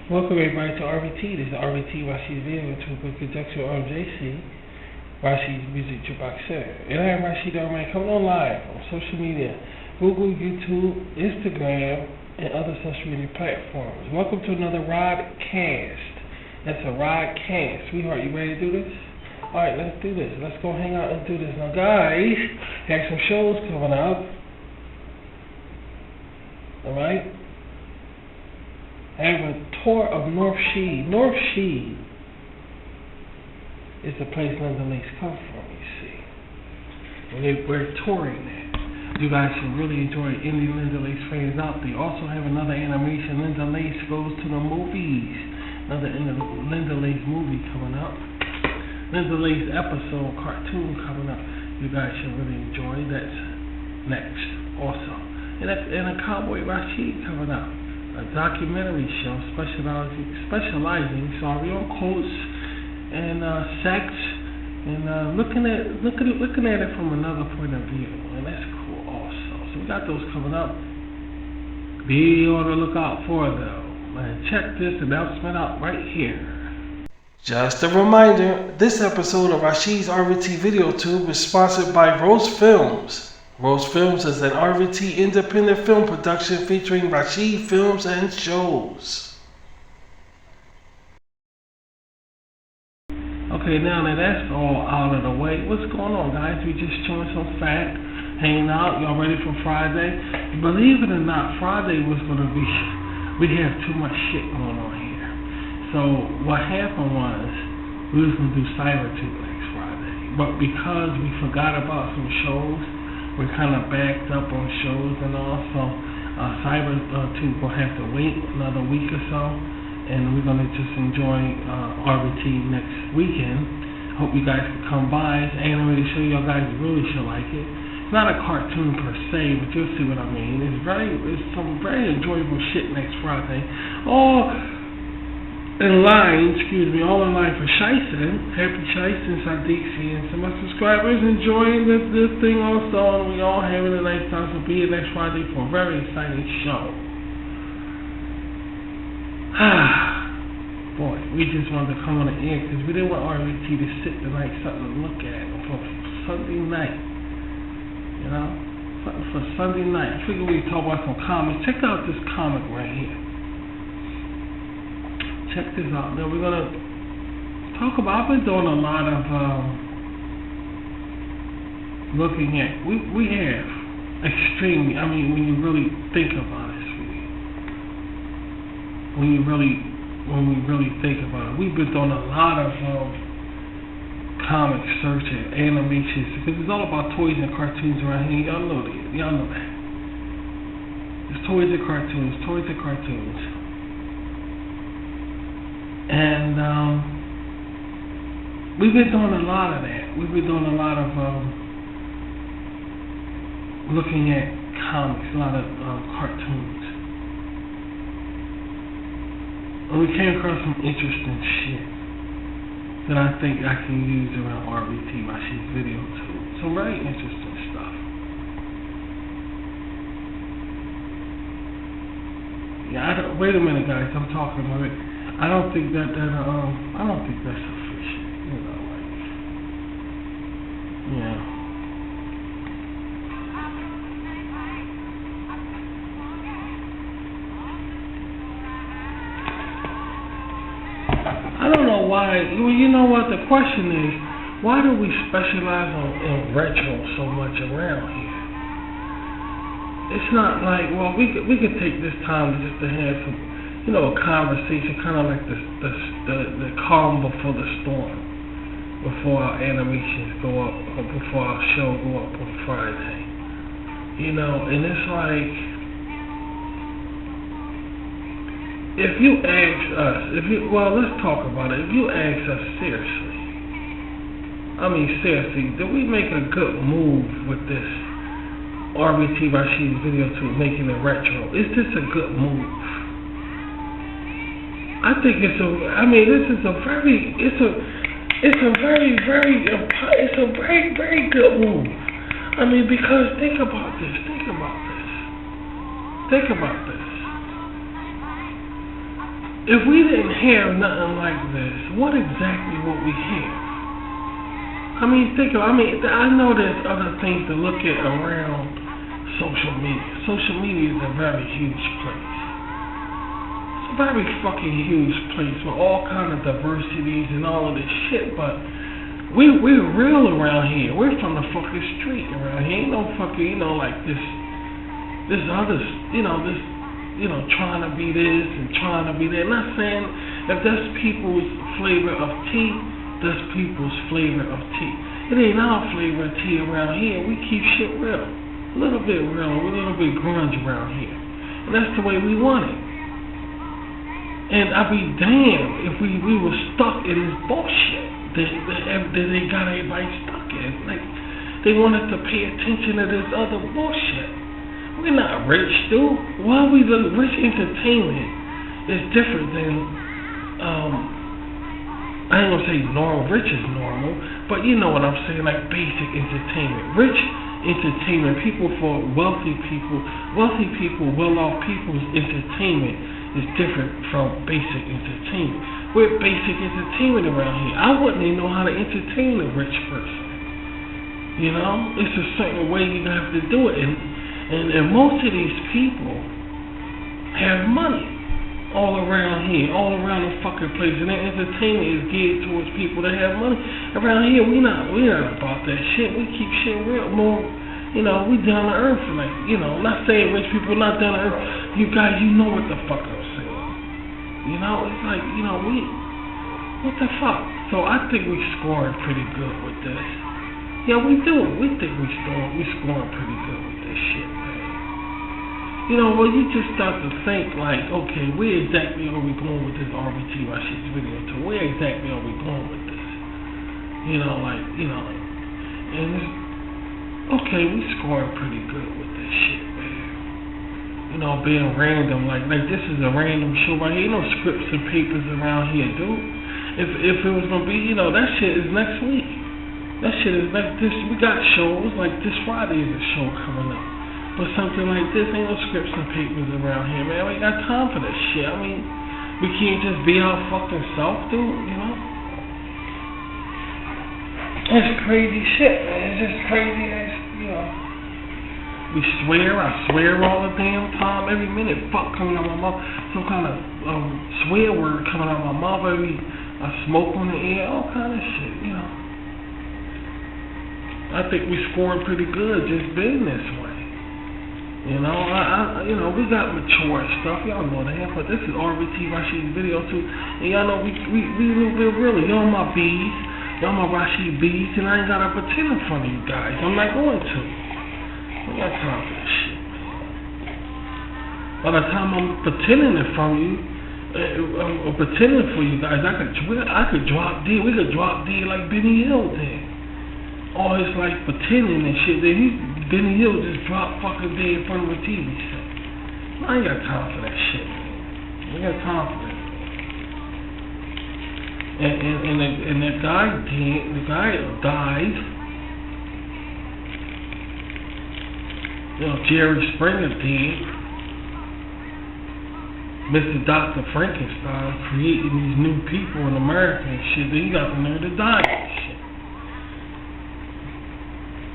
Welcome everybody to RVT. This is RVT Rasheed's video to a conjunction with RMJC, Rasheed's Music Jukebox Center. And I am Rasheed Arman coming on live on social media, Google, YouTube, Instagram, and other social media platforms. Welcome to another Rodcast. That's a Rodcast. Sweetheart, you ready to do this? Alright, let's do this. Let's go hang out and do this. Now guys, have some shows coming up. Alright? I have a tour of North Sheed. North Sheed is the place Linda Lace comes from, you see. We're touring there. You guys should really enjoy any Linda Lace fans out there. Also have another animation, Linda Lace Goes to the Movies. Another Linda Lace movie coming up. Linda Lace episode, cartoon coming up. You guys should really enjoy. That's next also. And a Cowboy Rasheed coming up. A documentary show specializing on quotes and sex and looking at it from another point of view, and that's cool also. So we got those coming up. Be on the lookout for them. And check this announcement out right here. Just a reminder, this episode of Rasheed's RVT Video Tube is sponsored by Rose Films. Rose Films is an RVT independent film production featuring Rasheed films and shows. Okay, now that that's all out of the way, what's going on, guys? We just chewing some fat, hanging out. Y'all ready for Friday? Believe it or not, Friday was going to be, we have too much shit going on here. So what happened was, we was going to do Cybertube next Friday. But because we forgot about some shows, we're kind of backed up on shows and all, so Cybertube will have to wait another week or so, and we're going to just enjoy RVT next weekend. Hope you guys can come by. It's an animated show. Y'all guys really should like it. It's not a cartoon per se, but you'll see what I mean. It's some very enjoyable shit next Friday. All in line for Shyson. Happy Shyson, Sadiksi, and some of my subscribers enjoying this thing also, and we all having a nice time. So be here next Friday for a very exciting show. Boy, we just wanted to come on the air because we didn't want RVT to sit tonight, something to look at for Sunday night. You know, something for Sunday night. I figured we'd talk about some comics. Check out this comic right here. Check this out. Now we're gonna talk about. I've been doing a lot of looking at. We have extremely. I mean, when you really think about it, when we really think about it, we've been doing a lot of comic search and animations because it's all about toys and cartoons around here. Y'all know that. It's toys and cartoons. And we've been doing a lot of that. We've been doing a lot of looking at comics, a lot of cartoons. And we came across some interesting shit that I think I can use around RVT, Rasheed's Video Tube. Some very interesting stuff. Yeah, wait a minute, guys. I'm talking about it. I don't think that's sufficient, you know, like, yeah. I don't know why, you know what, the question is, why do we specialize in retro so much around here? It's not like, well, we could take this time just to have some, you know, a conversation, kind of like the calm before the storm, before our animations go up, or before our show go up on Friday. You know, and it's like, if you ask us, let's talk about it. If you ask us seriously, did we make a good move with this RVT Rasheed's Video Tube making it retro? Is this a good move? I think this is a very good move. I mean, because think about this. if we didn't have nothing like this, what exactly would we have? I mean, I know there's other things to look at around social media. Social media is a very huge place. It's a very fucking huge place with all kind of diversities and all of this shit, but we're real around here. We're from the fucking street around here. Ain't no fucking, like this other, trying to be this and trying to be that. I'm not saying if that's people's flavor of tea, that's people's flavor of tea. It ain't our flavor of tea around here. We keep shit real. A little bit real, a little bit grunge around here. And that's the way we want it. And I'd be damned if we were stuck in this bullshit that they got everybody stuck in. Like, they wanted to pay attention to this other bullshit. We're not rich, dude. Why we the rich entertainment is different than, I ain't gonna say normal. Rich is normal, but you know what I'm saying, like basic entertainment. Rich entertainment, people for wealthy people, well-off people's entertainment is different from basic entertainment. We're basic entertainment around here. I wouldn't even know how to entertain a rich person. It's a certain way you have to do it, and most of these people have money all around here, all around the fucking place, and their entertainment is geared towards people that have money. Around here, we not about that shit. We keep shit real more. We down to earth, like, not saying rich people not down to earth. You guys, you know what the fuck I'm saying. It's like, what the fuck? So I think we scoring pretty good with this. Yeah, we do. We think we scoring pretty good with this shit, man. You just start to think like, okay, where exactly are we going with this RBT Rashid's video to? Where exactly are we going with this? And it's, okay, we scoring pretty good with this shit, man. Being random, like this is a random show right here. Ain't no scripts and papers around here, dude. If it was gonna be, that shit is next week. That shit is like this. We got shows like this Friday is a show coming up. But something like this, ain't no scripts and papers around here, man. We got time for this shit. I mean, we can't just be our fucking self, dude, It's crazy shit, man. It's just crazy as, I swear all the damn time, every minute, fuck coming out my mouth. Some kind of swear word coming out my mouth, I smoke on the air, all kind of shit, I think we scoring pretty good just being this way. We got mature stuff, y'all know that, but this is RBT Rashid's video too, and y'all know we really, y'all my bees, y'all my Rashid bees, and I ain't gotta pretend in front of you guys, I'm not going to. We got time for this shit, man. By the time I'm pretending in front of you, or pretending for you guys, I could drop dead, we could drop dead like Benny Hill did. All his life pretending and shit, then Benny Hill just dropped fucking dead in front of a TV set. I ain't got time for that shit, man. We got time for that. And that guy died. Jerry Springer did. Mr. Dr. Frankenstein creating these new people in America and shit. Then he got the nerve to die and shit.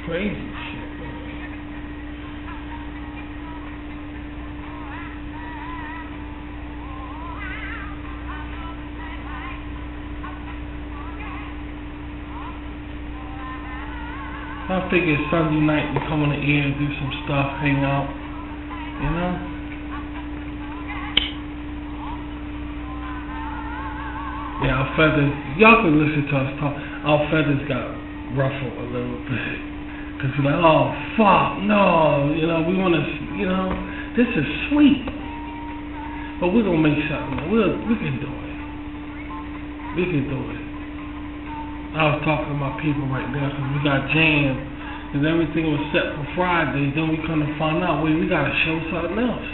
Crazy shit, man. I figured Sunday night we come on the air and do some stuff, hang out, Yeah, our feathers, y'all can listen to us talk, our feathers got ruffled a little bit. Cause we're like, oh fuck, no, we wanna, this is sweet. But we're gonna make something, we can do it. We can do it. I was talking to my people right now because we got jammed. Because everything was set for Friday. Then we couldn't find out, wait, we got to show something else.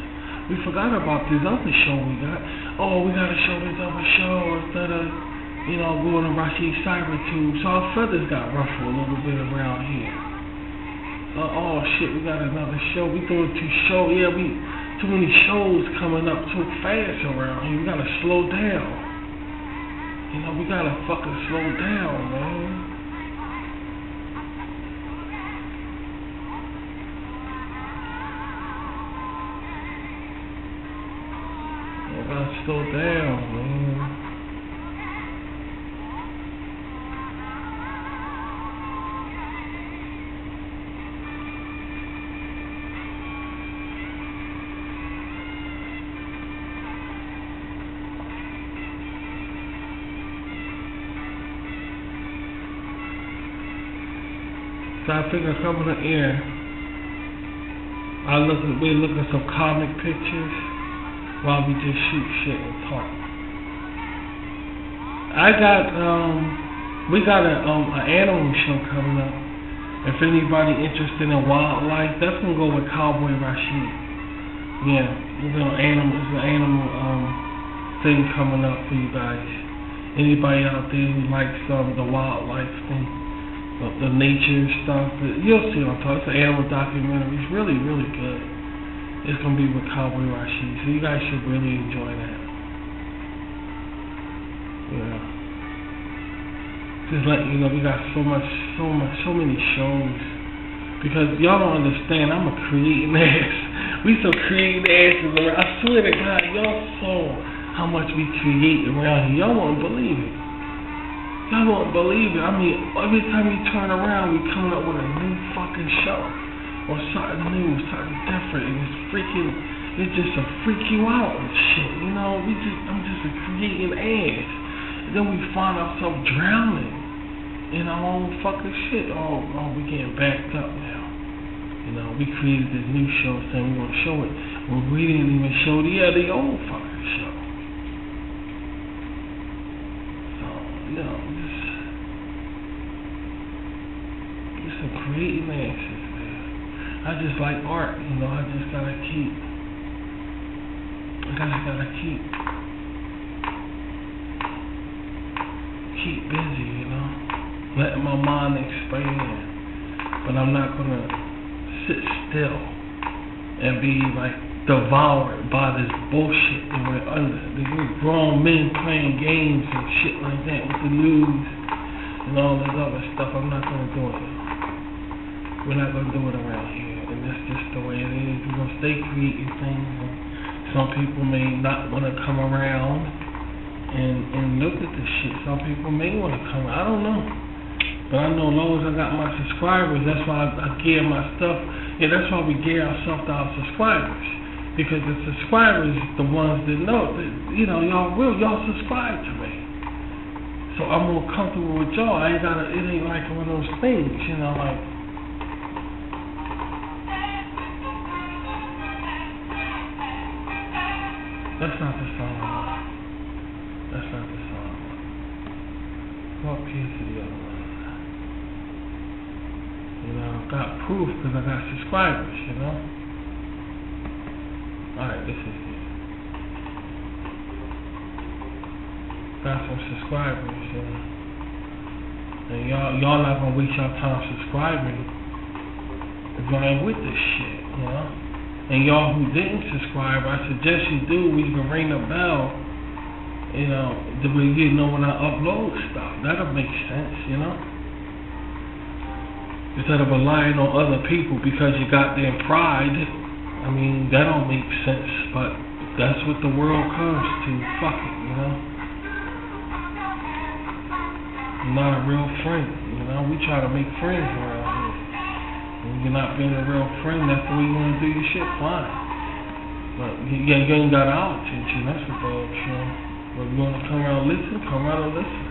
We forgot about this other show we got. Oh, we got to show this other show instead of, going to Rashid Cybertube. So our feathers got ruffled a little bit around here. Oh shit, we got another show. We doing 2 shows. Yeah, we too many shows coming up too fast around here. We gotta slow down. You know, we gotta fucking slow down, man. We gotta slow down, man. So I figure coming in here, we look at some comic pictures while we just shoot shit and talk. We got an animal show coming up. If anybody interested in wildlife, that's gonna go with Cowboy Rashid. Yeah, it's an animal thing coming up for you guys. Anybody out there who likes the wildlife thing, the nature stuff, you'll see what I'm talking about. It's an animal documentary. It's really, really good. It's going to be with Cowboy Rashid, so you guys should really enjoy that. Yeah. Just letting you know, we got so many shows. Because y'all don't understand, I'm a creating ass. We so creating asses around. I swear to God, y'all saw how much we create around here. Y'all won't believe it. Y'all won't believe it. I mean, every time you turn around, we coming up with a new fucking show. Or something new, something different. And it's just to freak you out and shit. You know, I'm just a creating ass. And then we find ourselves drowning in our own fucking shit. Oh, we getting backed up now. You know, we created this new show saying we gonna show it. Well, we didn't even show the old fucking show. So, you know, some creating asses, man. I just like art, you know. I just gotta keep busy, you know. Letting my mind expand, but I'm not gonna sit still and be like devoured by this bullshit that we're under. These grown men playing games and shit like that with the news and all this other stuff. I'm not gonna do it. We're not going to do it around here, and that's just the way it is. We're going to stay creating things, and some people may not want to come around and look at this shit. Some people may want to come. I don't know. But I know as long as I got my subscribers, that's why I gear my stuff. Yeah, that's why we gear ourselves to our subscribers. Because the subscribers is the ones that know that, you know, y'all subscribe to me. So I'm more comfortable with y'all. It ain't like one of those things, you know, like, that's not the song. That's not the song. What piece of the other one? You know, I got proof because I got subscribers, you know? Alright, this is it. Got some subscribers, and y'all not gonna waste your time subscribing if y'all ain't with this shit, you know? And y'all who didn't subscribe, I suggest you do. We can ring the bell, you know, the way you know when I upload stuff. That'll make sense, you know? Instead of relying on other people because you got their pride. I mean, that don't make sense, but that's what the world comes to. Fuck it, you know? You're not a real friend, you know? We try to make friends around here. When you're not being a real friend, that's the way you want to do your shit, fine. But you ain't got our attention, that's the bullshit. But if you want to come around and listen, come around and listen.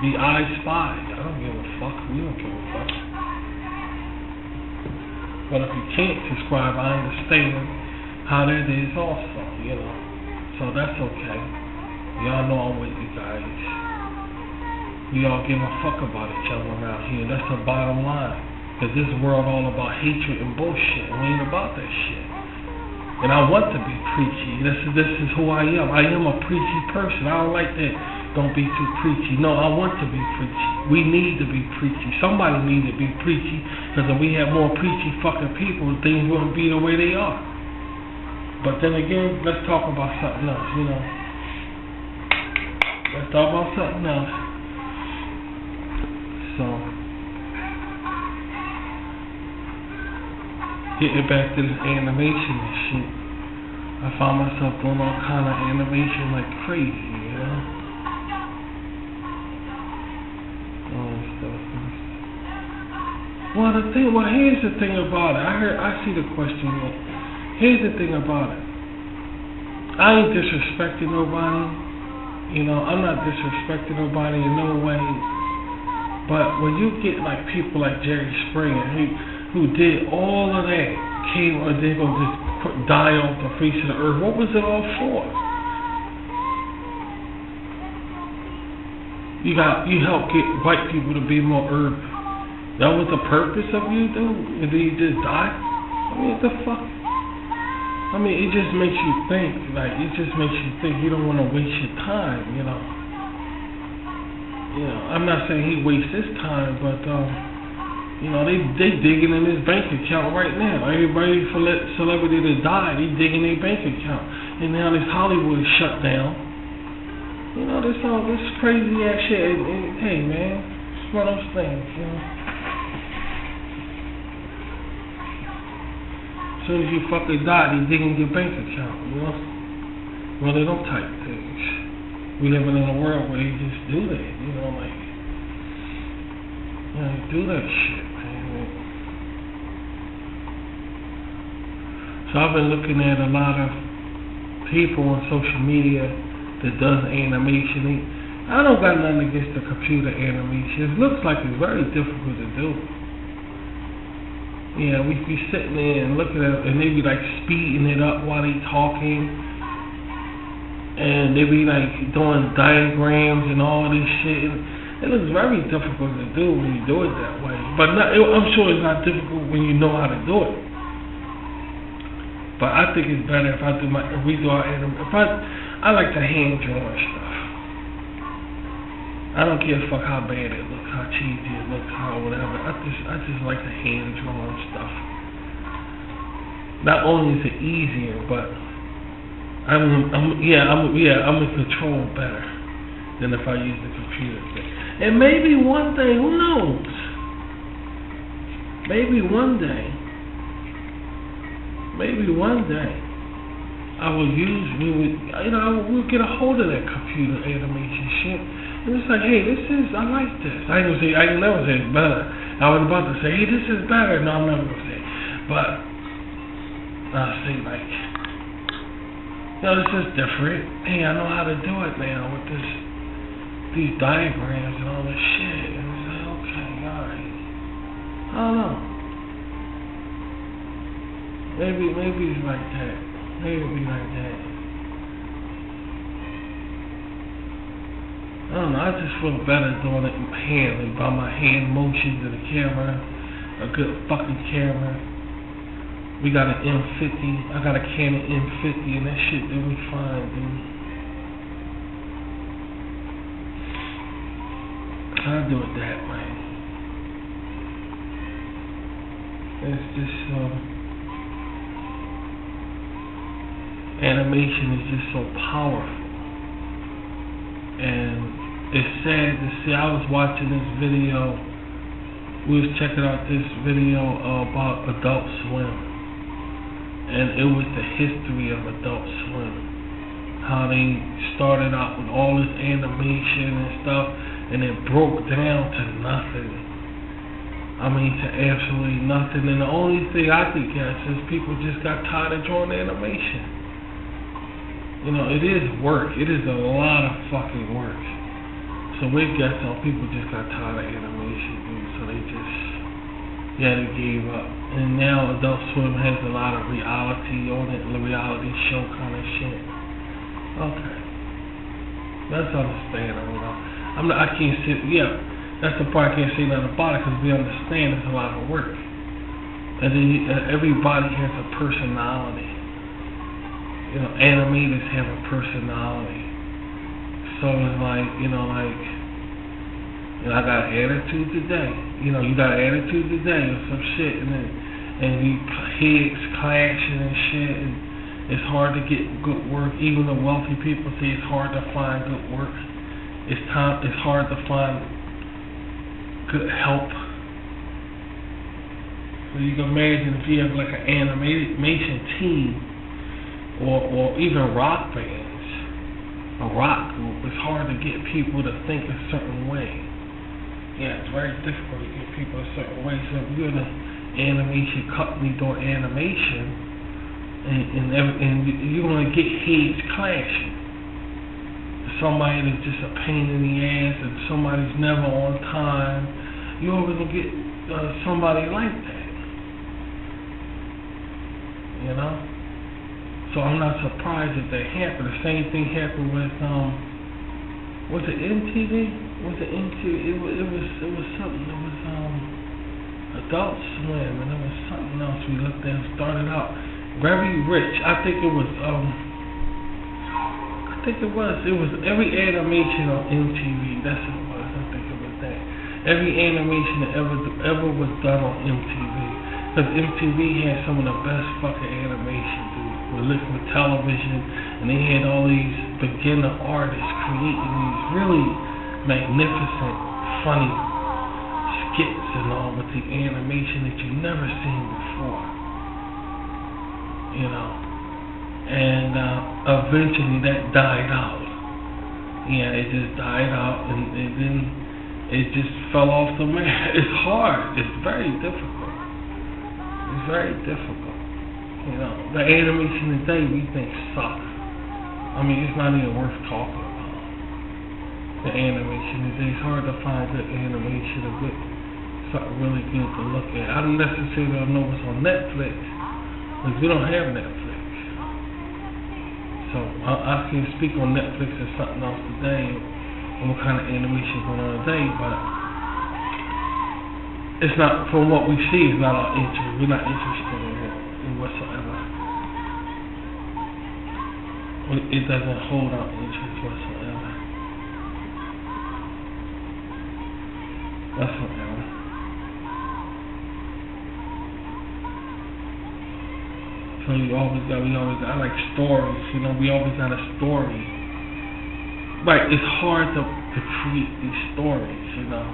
Be I Spy. I don't give a fuck. We don't give a fuck. But if you can't subscribe, I understand how that is also, you know. So that's okay. Y'all know I'm with you guys. We all give a fuck about each other around here. That's the bottom line. Because this world all about hatred and bullshit. We ain't about that shit. And I want to be preachy. This is who I am. I am a preachy person. I don't like that. Don't be too preachy. No, I want to be preachy. We need to be preachy. Somebody needs to be preachy. Because if we had more preachy fucking people, things wouldn't be the way they are. But then again, let's talk about something else, you know. Let's talk about something else. So, getting back to this animation and shit, I found myself doing all kind of animation like crazy, you know. All this stuff. Well, here's the thing about it. I see the question. Here's the thing about it. I ain't disrespecting nobody. You know, I'm not disrespecting nobody in no way. But when you get like people like Jerry Springer, who did all of that, came or they gonna just die off the face of the earth. What was it all for? You help get white people to be more urban. That was the purpose of you, dude? And then you just die? I mean, what the fuck? I mean, it just makes you think. Like, it just makes you think. You don't want to waste your time, you know. You know, I'm not saying he wastes his time, but, you know, they digging in his bank account right now. Everybody, celebrity that died, they digging their bank account. And now this Hollywood is shut down. You know, this crazy ass shit. And, hey, man, it's one of those things, you know. As soon as you fucking die, they dig in your bank account, you know? One of them type things. We living in a world where they just do that, you know, like, you know, they do that shit, man. So I've been looking at a lot of people on social media that does animation. I don't got nothing against the computer animation. It looks like it's very difficult to do. Yeah, we be sitting there and looking at it, and they be like speeding it up while they talking, and they be like doing diagrams and all this shit. And it looks very difficult to do when you do it that way. But I'm sure it's not difficult when you know how to do it. But I think it's better if I like to hand draw stuff. I don't give a fuck how bad it looks, how cheesy it looks, how whatever. I just like to hand draw stuff. Not only is it easier, but I'm in control better than if I use the computer thing. And maybe one day, who knows? Maybe one day, we'll get a hold of that computer animation shit. And it's like, hey, I like this. I ain't never say it's better. I was about to say, hey, this is better. No, I'm never going to say it. But I'll say, like, you know, this is different. Hey, I know how to do it now with these diagrams and all this shit. And it's like, okay, alright. I don't know. Maybe it's like that. Maybe it'll be like that. I don't know, I just feel better doing it handily, by my hand motions to the camera, a good fucking camera. We got an M50, I got a Canon M50, and that shit do me fine, dude. I do it that way. It's just, animation is just so powerful. And it's sad to see. I was watching this video. We was checking out this video about Adult Swim, and it was the history of Adult Swim. How they started out with all this animation and stuff, and it broke down to nothing. I mean, to absolutely nothing. And the only thing I could guess is people just got tired of drawing animation. You know, it is work. It is a lot of fucking work. So we guess people just got tired of animation, dude. So they gave up. And now Adult Swim has a lot of reality on it, reality show kind of shit. Okay, that's understandable. I can't say. Yeah, that's the part I can't say nothing about it, because we understand it's a lot of work. And then everybody has a personality. You know, animators have a personality. So it's like, I got an attitude today. You know, you got an attitude today or some shit, and heads clashing and shit, It's hard to get good work. Even the wealthy people say it's hard to find good work. It's hard to find good help. So you can imagine if you have like an animation team or even rock bands, a rock group, it's hard to get people to think a certain way. Yeah, it's very difficult to get people a certain way. So if you're in an animation company doing animation, and you're going to get heads clashing. Somebody that's just a pain in the ass, and somebody's never on time, you're always going to get somebody like that. You know? So I'm not surprised that that happened. The same thing happened with, was it MTV? Was it MTV? It was something, it was, Adult Swim, and there was something else we looked at and started out very rich. I think it was every animation on MTV. That's what it was. I think it was that. Every animation that ever was done on MTV. Because MTV had some of the best fucking animation, dude. With liquid television, and they had all these beginner artists creating these really magnificent, funny skits and all with the animation that you've never seen before. You know, and eventually that died out. Yeah, it just died out, and then it just fell off the map. It's hard. It's very difficult. It's very difficult. You know, the animation today we think sucks. I mean, it's not even worth talking about. The animation today, it's hard to find good animation, something really good to look at. I don't necessarily know what's on Netflix, because we don't have Netflix. So I can speak on Netflix or something else today, and what kind of animation is going on today, but it's not, from what we see, it's not our interest. We're not interested in it whatsoever. It doesn't hold our interest whatsoever. Whatsoever. So we always got, I like stories, you know, we always got a story. Right, it's hard to create these stories, you know,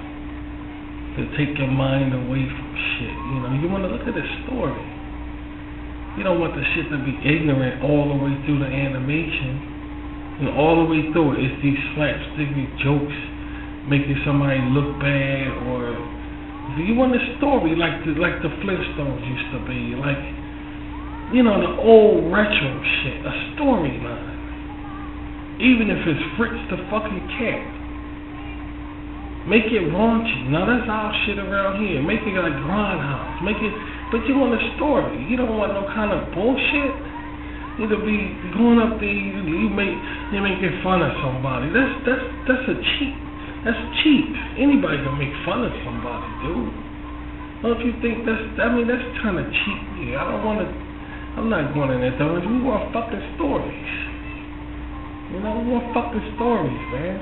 to take your mind away from shit, you know. You want to look at the story. You don't want the shit to be ignorant all the way through the animation. You know, all the way through it, it's these slapsticky jokes making somebody look bad, or you want a story like the Flintstones used to be, like, you know, the old retro shit, a storyline. Even if it's Fritz the fucking cat. Make it raunchy. Now that's our shit around here. Make it like Grindhouse. Make it, but you want a story. You don't want no kind of bullshit. It'll be going up there, you're making fun of somebody. That's a cheap. That's cheap. Anybody can make fun of somebody, dude. Don't you think that's kind of cheap? Yeah, I'm not going in there, though. We want fucking stories. You know, we want fucking stories, man.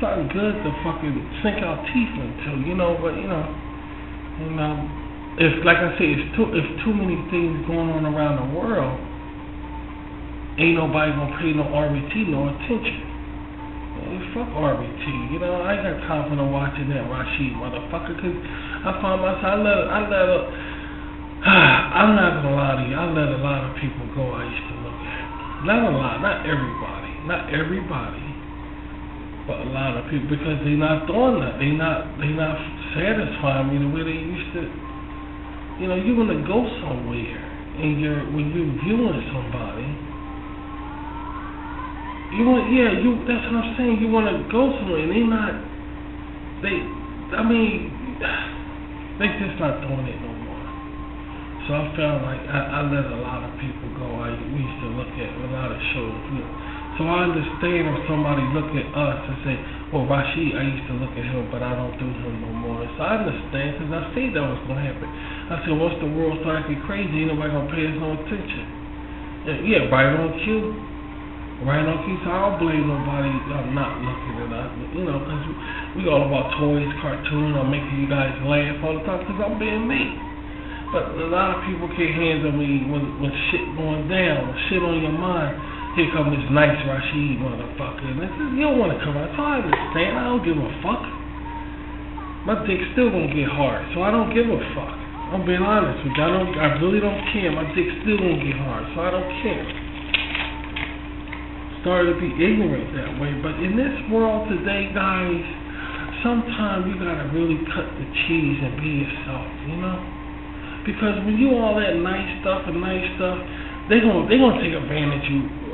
Something good to fucking sink our teeth into, you know, but, you know, and, if, like I say, if too many things going on around the world, ain't nobody gonna pay no RBT no attention. Man, fuck RBT, you know, I ain't got time for no watching that Rashid motherfucker, cause I find myself, I'm not gonna lie to you, I let a lot of people go I used to look at. Not a lot, not everybody, but a lot of people, because they not doing that, they not satisfying me the way they used to. You know, you're gonna go somewhere, and when you're viewing somebody, that's what I'm saying. You want to go somewhere, and they just not doing it no more. So I felt like I let a lot of people go. We used to look at a lot of shows. You know. So I understand if somebody look at us and say, well, Rashid, I used to look at him, but I don't do him no more. So I understand, because I see that was going to happen. I said, once the world started getting crazy, ain't nobody going to pay us no attention. Yeah, right on cue. Right on cue, so I don't blame nobody not looking at us. You know, because we all about toys, cartoons, I'm making you guys laugh all the time, because I'm being me. But a lot of people can't handle me when shit going down, when shit on your mind. Here come this nice Rashid motherfucker. And this is, you don't want to come out. So I understand. I don't give a fuck. My dick's still gonna get hard, so I don't give a fuck. I'm being honest with you. I really don't care. My dick's still gonna get hard, so I don't care. Started to be ignorant that way, but in this world today, guys, sometimes you gotta really cut the cheese and be yourself, you know? Because when you all that nice stuff, they gonna take advantage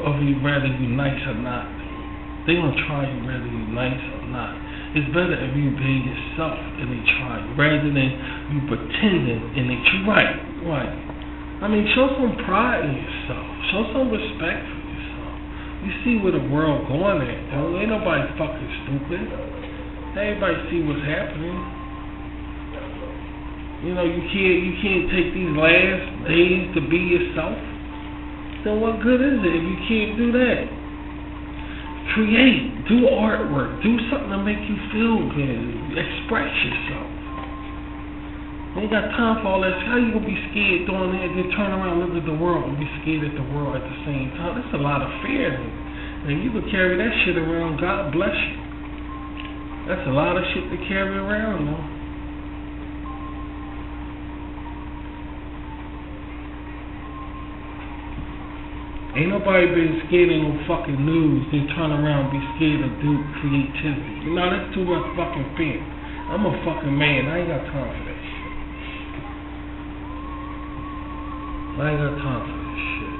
of you whether you nice or not. They gonna try you whether you nice or not. It's better if you be yourself and they try you, rather than you pretending and they try. Right. I mean, show some pride in yourself. Show some respect for yourself. You see where the world going at, though. Ain't nobody fucking stupid. Everybody see what's happening. You know, you can't take these last days to be yourself. Then what good is it if you can't do that? Create, do artwork, do something to make you feel good, express yourself. You ain't got time for all that. How you gonna be scared doing that, then turn around and look at the world and be scared at the world at the same time? That's a lot of fear. And you can carry that shit around, God bless you. That's a lot of shit to carry around, though. Ain't nobody been scared of no fucking news, then turn around and be scared of do creativity. You know, that's too much fucking fear. I'm a fucking man. I ain't got time for that shit. I ain't got time for this shit.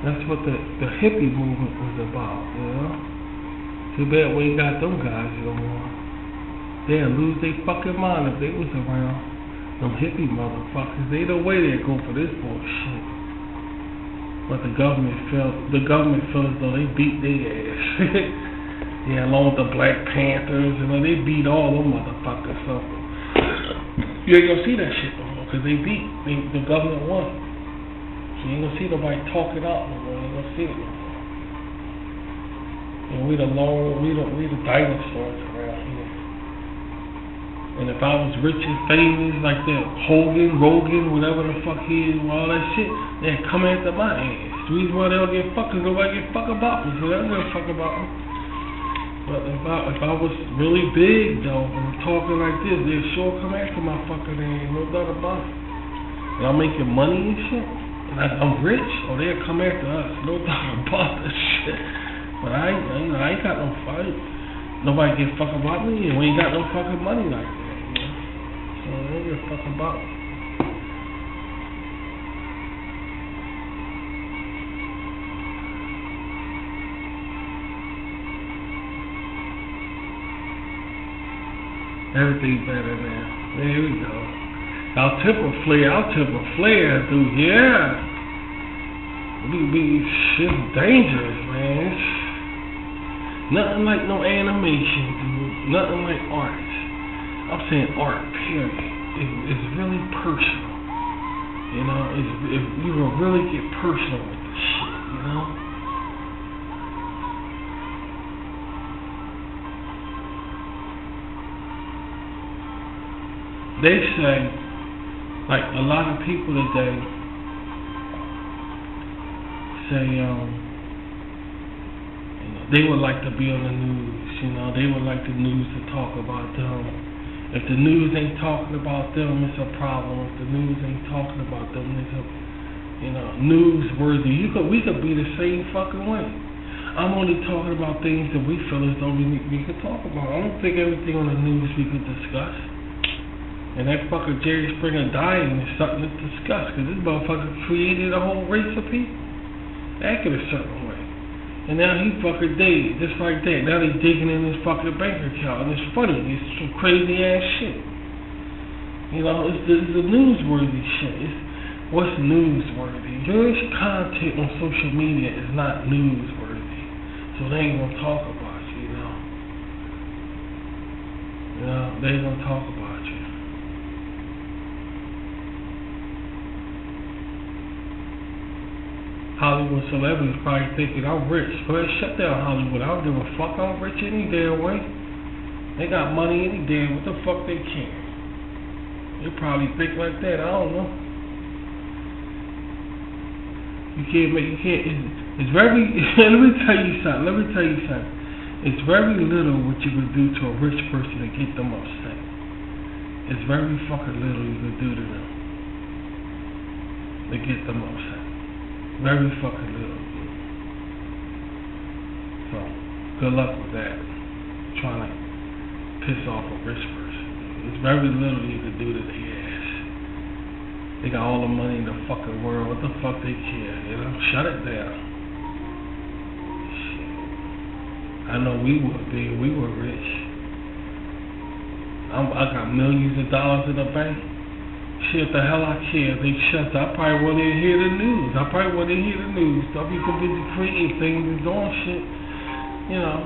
That's what the hippie movement was about, you know? Too bad we ain't got them guys no more. They'd lose their fucking mind if they was around. Them hippie motherfuckers, they the way they go for this bullshit. But the government felt as though they beat their ass. Yeah, along with the Black Panthers, and they beat all them motherfuckers. So you ain't gonna see that shit no more, cause the government won. So you ain't gonna see nobody talk it out no more. You ain't gonna see it no more. And we the dinosaurs around here. And if I was rich and famous like that Rogan, whatever the fuck he is, all that shit, they'd come after my ass. The reason why they don't get fucked is nobody get fuck about me, so they don't give a fuck about me. But if I was really big though, and talking like this, they'd sure come after my fucking ass, no doubt about it. And I'm making money and shit, and I'm rich, or they'll come after us, no doubt about this shit. But I ain't got no fight. Nobody give a fuck about me, and we ain't got no fucking money like that, you know? So they don't give a fuck about it. Everything better now. There we go. I'll tip a flare, dude, yeah. Shit's dangerous, man. Nothing like no animation, dude. Nothing like art. I'm saying art, period. It's really personal. You know, if you will really get personal with this shit, you know? They say, like a lot of people today say, they would like to be on the news, you know, they would like the news to talk about them. If the news ain't talking about them, it's a problem. If the news ain't talking about them, it's a, you know, newsworthy. We could be the same fucking way. I'm only talking about things that we feel as though we could talk about. I don't think everything on the news we could discuss. And that fucker Jerry Springer dying is something to discuss, because this motherfucker created a whole race of people acting a certain way. And now he fucking dead, just like that. Now they digging in his fucking bank account, and it's funny. It's some crazy ass shit. You know, it's the newsworthy shit. What's newsworthy? Your content on social media is not newsworthy, so they ain't gonna talk about you. You know, they ain't gonna talk about you. Hollywood celebrities probably thinking I'm rich. Go ahead, shut down Hollywood. I don't give a fuck. I'm rich any damn way. They got money any damn. What the fuck they can? They probably think like that. I don't know. You can't. It's very. Let me tell you something. It's very little what you can do to a rich person to get them upset. It's very fucking little you can do to them to get them upset. Very fucking little. So, good luck with that. Trying to piss off a rich person. There's very little you can do to their ass. They got all the money in the fucking world. What the fuck they care? You know? Shut it down. Shit. I know we would be. We were rich. I got millions of dollars in the bank. Shit, the hell I care. They shut. I probably wouldn't even hear the news. I'll be so busy creating things and doing shit. You know.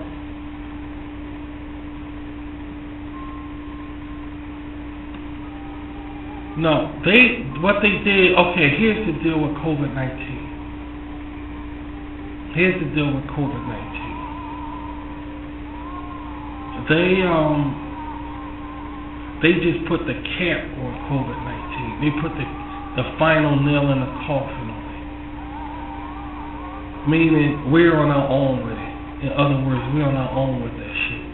No, what they did, okay, here's the deal with COVID-19. They just put the cap on COVID-19. They put the final nail in the coffin on it. Meaning, we're on our own with it. In other words, we're on our own with that shit.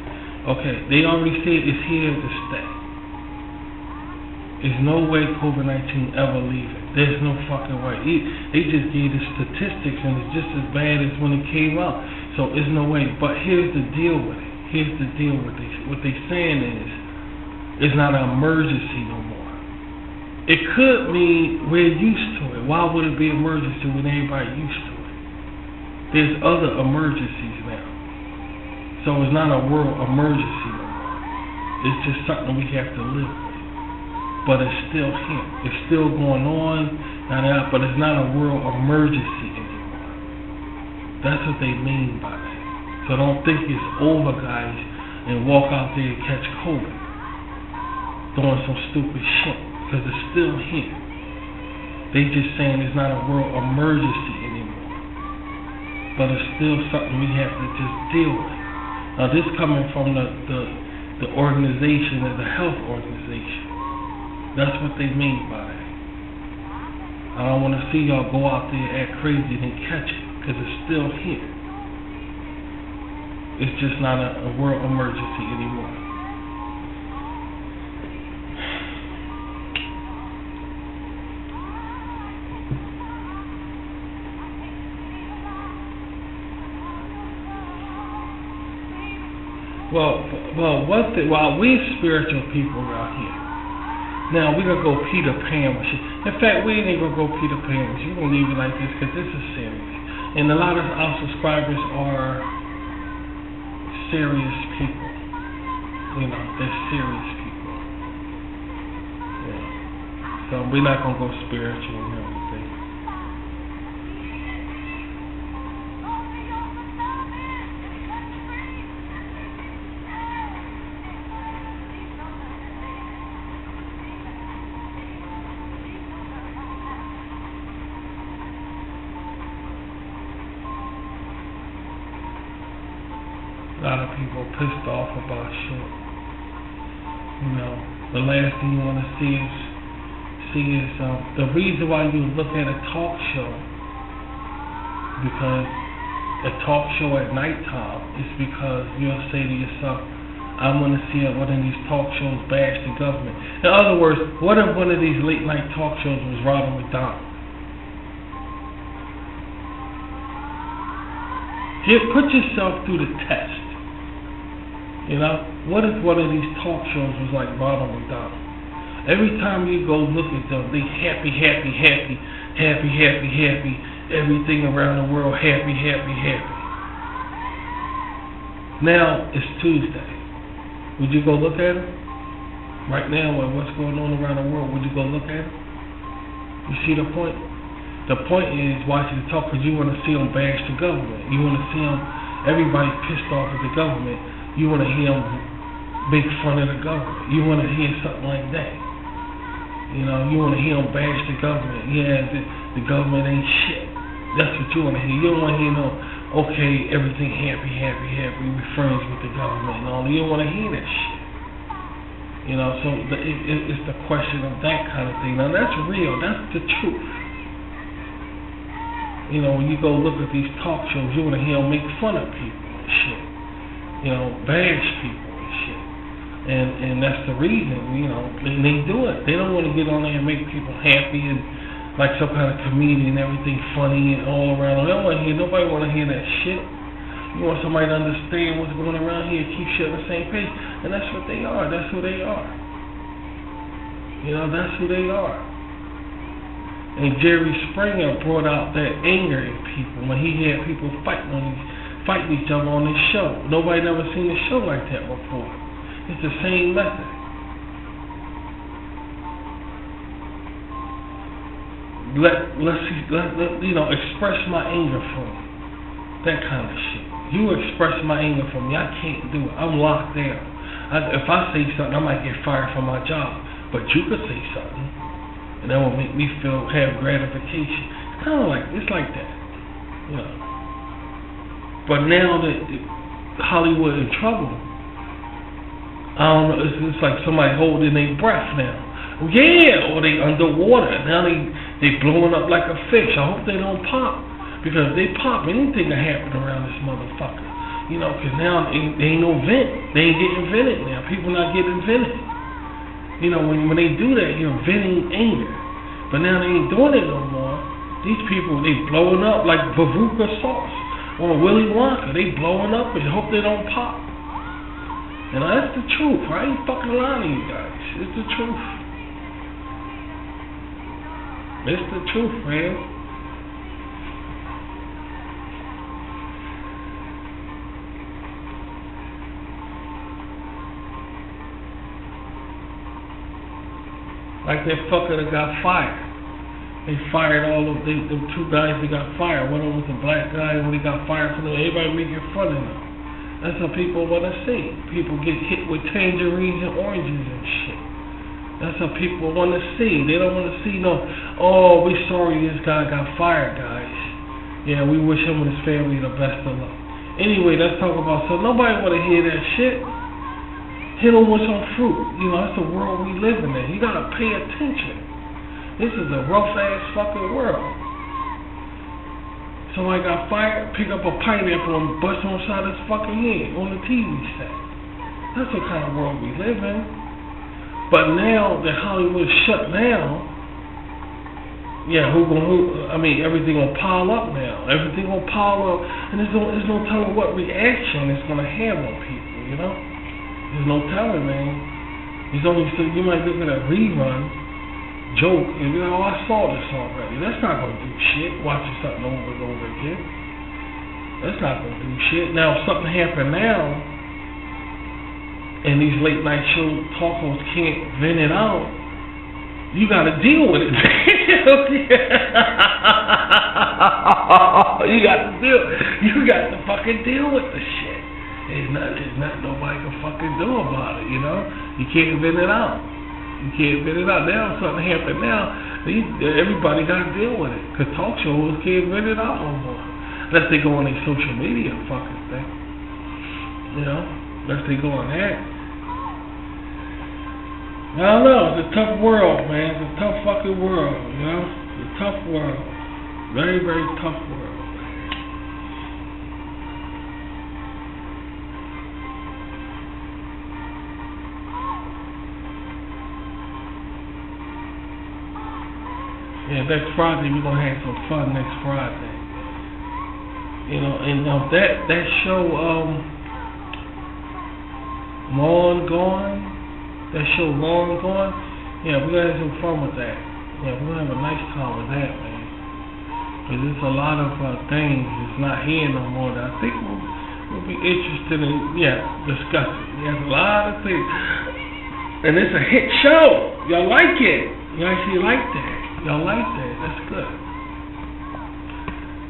Okay, they already said it's here to stay. There's no way COVID-19 ever leaving. There's no fucking way. They just gave the statistics and it's just as bad as when it came out. So there's no way. But here's the deal with it. What they're saying is, it's not an emergency no more. It could mean we're used to it. Why would it be an emergency when everybody used to it? There's other emergencies now. So it's not a world emergency no more. It's just something we have to live with. But it's still here. It's still going on, but it's not a world emergency anymore. That's what they mean by that. So don't think it's over, guys, and walk out there and catch COVID doing some stupid shit, because it's still here. They just saying it's not a world emergency anymore, but it's still something we have to just deal with. Now this coming from the organization, the health organization. That's what they mean by that. I don't want to see y'all go out there and act crazy and catch it, because it's still here. It's just not a world emergency anymore. Well, we're spiritual people around here. Now, we're going to go Peter Pan with shit. In fact, we ain't even going to go Peter Pan with shit. We're going to leave it like this because this is serious. And a lot of our subscribers are serious people. You know, they're serious people. Yeah. So we're not going to go spiritual and everything. A lot of people are pissed off about shit. You know, the last thing you want to see is the reason why you look at a talk show, because a talk show at nighttime is because you'll say to yourself, I'm going to see one of these talk shows bash the government. In other words, what if one of these late night talk shows was Ronald McDonald? Put yourself through the test. You know, what if one of these talk shows was like Ronald McDonald? Every time you go look at them, they happy. Everything around the world happy. Now it's Tuesday. Would you go look at them? Right now, with what's going on around the world, would you go look at them? You see the point? The point is watching the talk because you want to see them bash the government. You want to see them, everybody pissed off at the government. You want to hear them make fun of the government. You want to hear something like that. You know, you want to hear them bash the government. Yeah, the government ain't shit. That's what you want to hear. You don't want to hear no, okay, everything happy, we're friends with the government and all. You don't want to hear that shit. You know, so it's the question of that kind of thing. Now that's real. That's the truth. You know, when you go look at these talk shows, you want to hear them make fun of people and shit. You know, bash people and shit. And that's the reason, you know, they do it. They don't want to get on there and make people happy and like some kind of comedian, everything funny and all around. They don't want to hear, nobody want to hear that shit. You want somebody to understand what's going around here, keep shit on the same page. And that's what they are. That's who they are. You know, that's who they are. And Jerry Springer brought out that anger in people when he had people fighting each other on his show. Nobody never seen a show like that before. It's the same method. Let's you know, express my anger from you. That kind of shit. You express my anger from me. I can't do it. I'm locked down. If I say something, I might get fired from my job. But you could say something, and that will make me have gratification. It's like that. You know. But now that Hollywood in trouble, I don't know. It's like somebody holding their breath now. Yeah, or they underwater. Now they blowing up like a fish. I hope they don't pop. Because if they pop, anything can happen around this motherfucker. You know, because now they ain't no vent. They ain't getting vented now. People not getting vented. You know, when they do that, you're venting anger. But now they ain't doing it no more. These people, they blowing up like Bavuka sauce. Or Willy Wonka. They blowing up and hope they don't pop. And that's the truth. I ain't fucking lying to you guys. It's the truth. It's the truth, man. Like that fucker that got fired. They fired all of them two guys that got fired. One of them was a black guy, and when he got fired from them, everybody making fun of him. That's what people want to see. People get hit with tangerines and oranges and shit. That's what people want to see. They don't want to see no, oh, we sorry this guy got fired, guys. Yeah, we wish him and his family the best of luck. Anyway, let's talk about something. Nobody want to hear that shit. Hit them with some fruit. You know, that's the world we live in. You got to pay attention. This is a rough-ass fucking world. Somebody got fired, pick up a pineapple and bust him inside his fucking head on the TV set. That's the kind of world we live in. But now that Hollywood's shut down, yeah, everything gonna pile up now. Everything gonna pile up, and there's no telling what reaction it's gonna have on people. You know, there's no telling, man. You might look at a rerun, joke, and you know, oh, I saw this already. That's not gonna do shit. Watching something over and over again. That's not gonna do shit. Now, if something happened now, and these late night show talk shows can't vent it out, you gotta deal with it. You got to fucking deal with the shit. There's not nobody can fucking do about it, you know? You can't vent it out. Now if something happened now, everybody gotta deal with it. Cause talk shows can't vent it out no more. Unless they go on their social media fucking thing. You know? Unless they go on that. I don't know, it's a tough world, man. It's a tough fucking world, you know? It's a tough world. Very, very tough world. Yeah, next Friday we're gonna have some fun next Friday. You know, and that show, Long Gone. That show Long Gone, yeah, we're gonna have some fun with that. Yeah, we're gonna have a nice time with that, man. Cause there's a lot of things that's not here no more that I think we'll be interested in, discussing. There's a lot of things, and it's a hit show. Y'all like it? You actually like that? Y'all like that? That's good.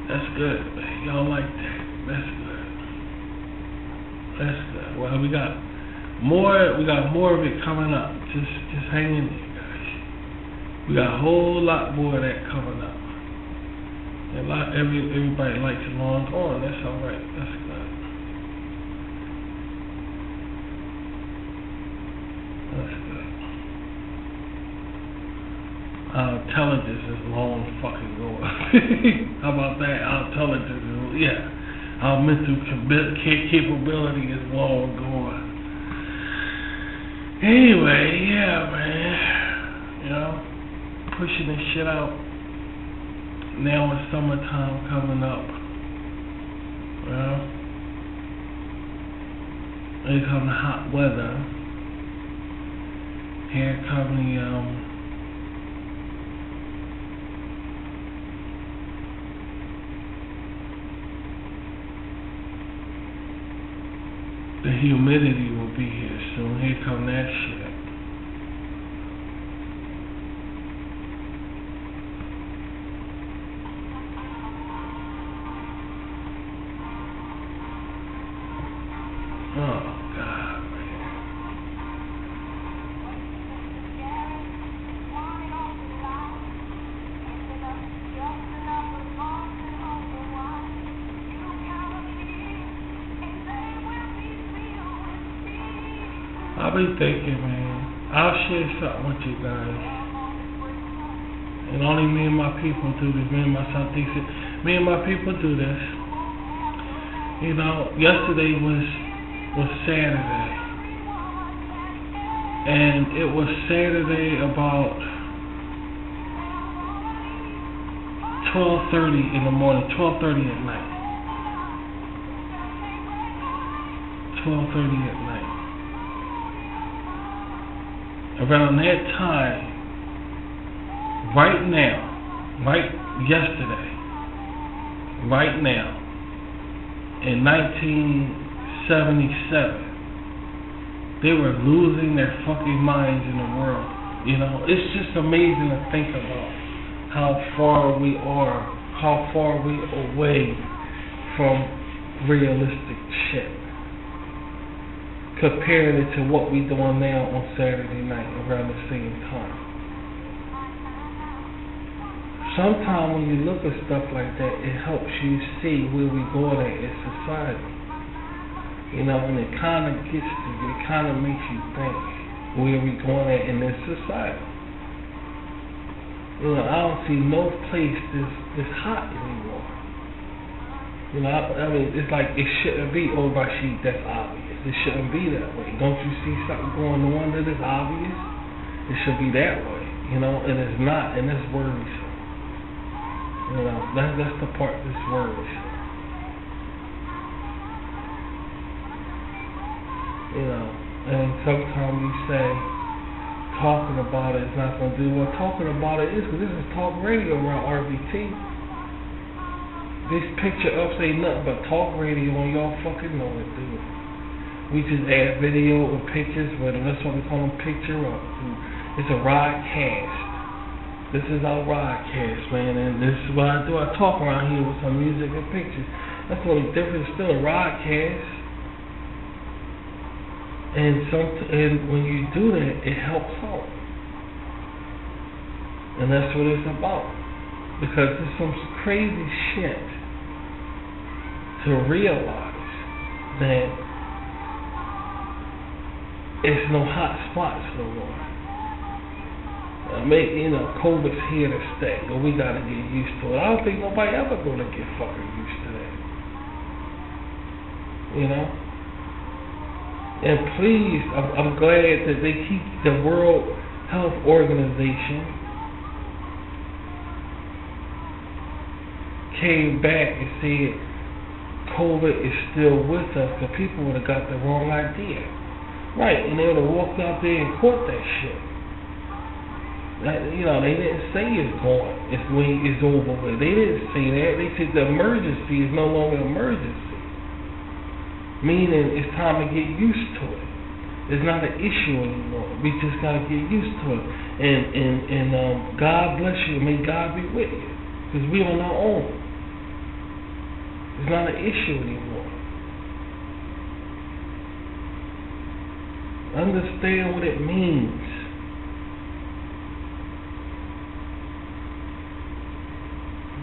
That's good, man. Y'all like that? That's good. That's good. Well, we got more of it coming up. Just hang in there, guys. We got a whole lot more of that coming up. Everybody likes it long gone. That's all right. That's good. That's good. Our intelligence is long fucking gone. How about that? Our intelligence is, yeah. Our mental capability is long gone. Anyway, yeah, man. You know, pushing this shit out. Now it's summertime coming up. Well, here come the hot weather. Here come the humidity will be here soon. Here come that shit. Oh, God, man. I'll be thinking, man, I'll share something with you guys. And only me and my people do this. Me and my Southeast. Me and my people do this. You know, yesterday was Saturday, and it was Saturday about 12:30 in the morning, 12:30 at night, 12:30 at night. Around that time, yesterday, right now, in 1977, they were losing their fucking minds in the world. You know, it's just amazing to think about how far we are, how far we away from realistic shit. Comparing it to what we doing now on Saturday night around the same time. Sometimes when you look at stuff like that, it helps you see where we going at in society. You know, and it kind of gets to you, it kind of makes you think where we going at in this society. You know, I don't see no place this hot anymore. You know, I mean, it's like it shouldn't be, oh, Rashid, that's obvious. It shouldn't be that way. Don't you see something going on that is obvious? It should be that way, you know, and it's not, and it's worrisome. You know, that's the part that's worrisome. You know, and sometimes you say, talking about it is not going to do well. Talking about it is, because this is talk radio around RBT. This picture ups ain't nothing but talk radio, and y'all fucking know it, dude. We just add video or pictures, whether that's what we call them, picture or it's a rodcast. This is our rodcast, man, and this is what I do. I talk around here with some music and pictures. That's the only difference. It's still a rodcast, and when you do that, it helps out, and that's what it's about. Because there's some crazy shit to realize that it's no hot spots no more. You know, COVID's here to stay, but we gotta get used to it. I don't think nobody ever gonna get fucking used to that. You know? And please, I'm glad that they keep the World Health Organization came back and said COVID is still with us, because people would have got the wrong idea. Right, and they would have walked out there and caught that shit. You know, they didn't say it's gone, it's over with. They didn't say that. They said the emergency is no longer an emergency. Meaning it's time to get used to it. It's not an issue anymore. We just gotta get used to it. And God bless you. May God be with you. Because we on our own. It's not an issue anymore. Understand what it means.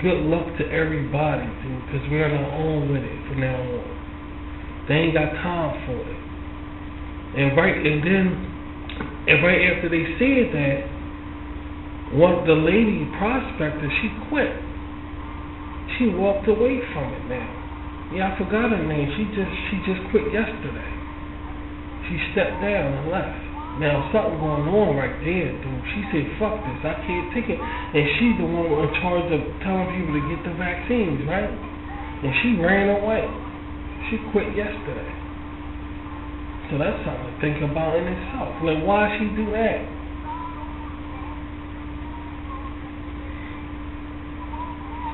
good luck to everybody, dude, because we're on our own with it from now on. They ain't got time for it. And right after they said that, the lady prospector, she quit. She walked away from it now. Yeah, I forgot her name. She just quit yesterday. She stepped down and left. Now something going on right there, dude. She said, "Fuck this, I can't take it." And she's the one in charge of telling people to get the vaccines, right? And she ran away. She quit yesterday. So that's something to think about in itself. Like, why she do that?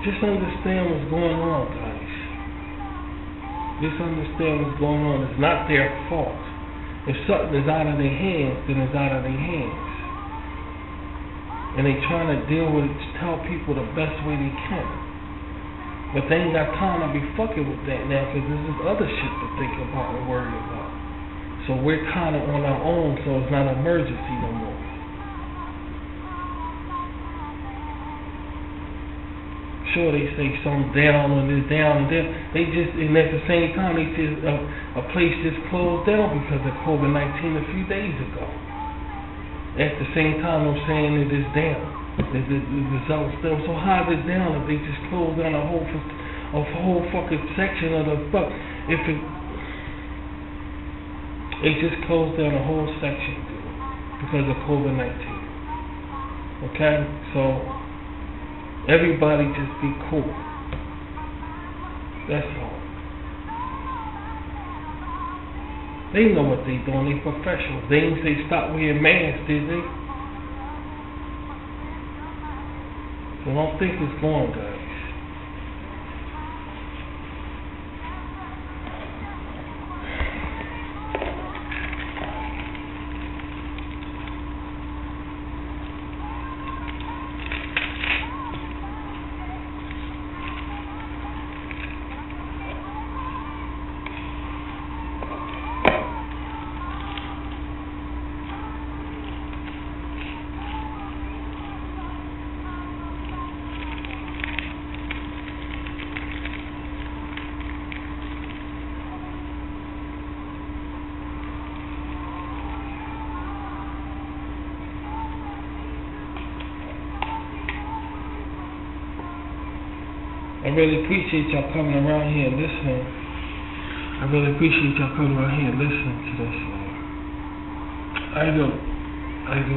Just understand what's going on, guys. Just understand what's going on. It's not their fault. If something is out of their hands, then it's out of their hands. And they trying to deal with it, to tell people the best way they can. But they ain't got time to be fucking with that now, because this is other shit to think about and worry about. So we're kind of on our own, so it's not an emergency no more. Sure, they say something down and this down and there. They just, and at the same time, they said a place just closed down because of COVID-19 a few days ago. At the same time, I'm saying that it's down. The results down. So how is it down if they just closed down a whole fucking section of the fuck? They just closed down a whole section, dude, because of COVID-19. Okay, so. Everybody just be cool. That's all. They know what they doing. They professionals. They didn't say stop wearing masks, did they? So don't think it's going, guys. I really appreciate y'all coming around here and listening. I really appreciate y'all coming around here and listening to this. I do, man. I do.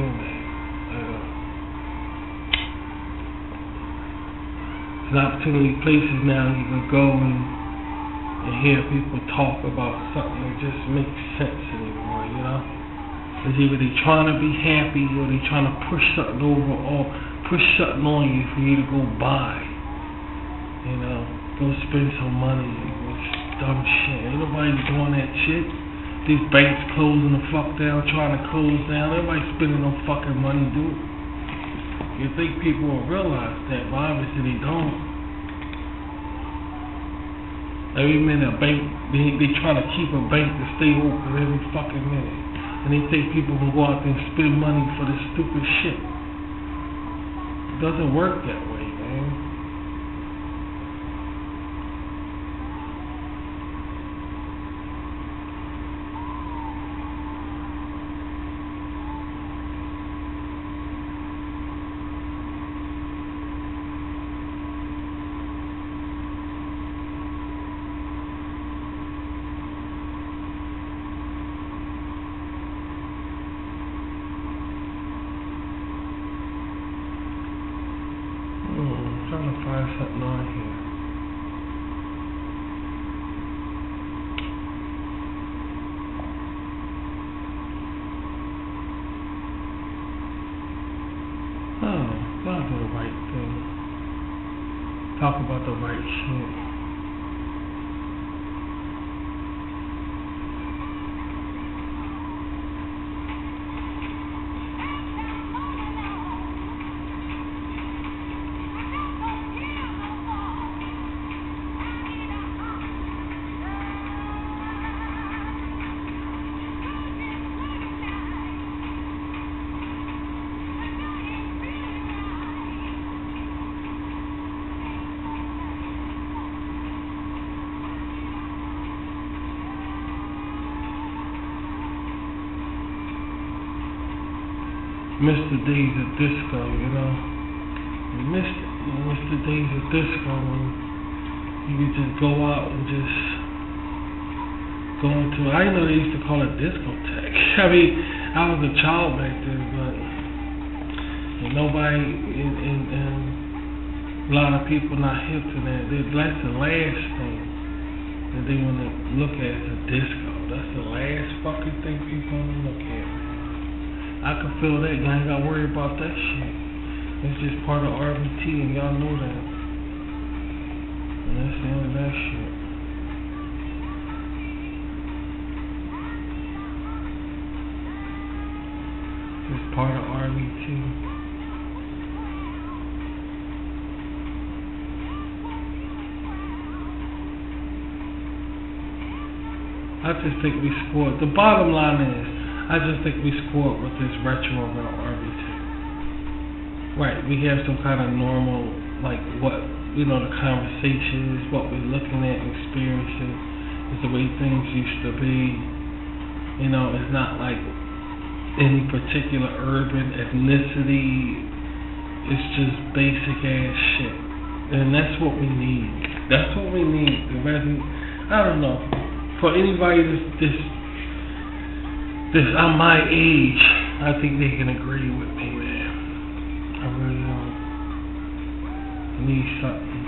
There's an opportunity places now you can go and hear people talk about something that just makes sense anymore, you know? It's either they trying to be happy or they trying to push something over or push something on you for you to go buy. You know, go spend some money with dumb shit. Ain't nobody doing that shit. These banks closing the fuck down, trying to close down. Everybody spending no fucking money, dude. You think people will realize that, but obviously they don't. Every minute a bank, they trying to keep a bank to stay open every fucking minute. And they think people can go out there and spend money for this stupid shit. It doesn't work that way, man. Trying to find something on here. Oh, gotta do the right thing. Talk about the right shit. miss the days of disco, you know. You miss the days of disco when you could just go out and just go into, I know they used to call it discotheque. I mean, I was a child back then, but nobody, and a lot of people not hip to that. That's the last thing that they want to look at is a disco. That's the last fucking thing people want to look at, man. I can feel that. You ain't got to worry about that shit. It's just part of RBT, and y'all know that. And that's the end of that shit. It's part of RBT. I just think we scored. The bottom line is, I just think we scored with this retro around RBT. Right, we have some kind of normal, like what, you know, the conversations, what we're looking at, experiencing, is the way things used to be. You know, it's not like any particular urban ethnicity. It's just basic ass shit. And that's what we need. That's what we need. The rest, I don't know. For anybody that's on my age, I think they can agree with me, man. I really need something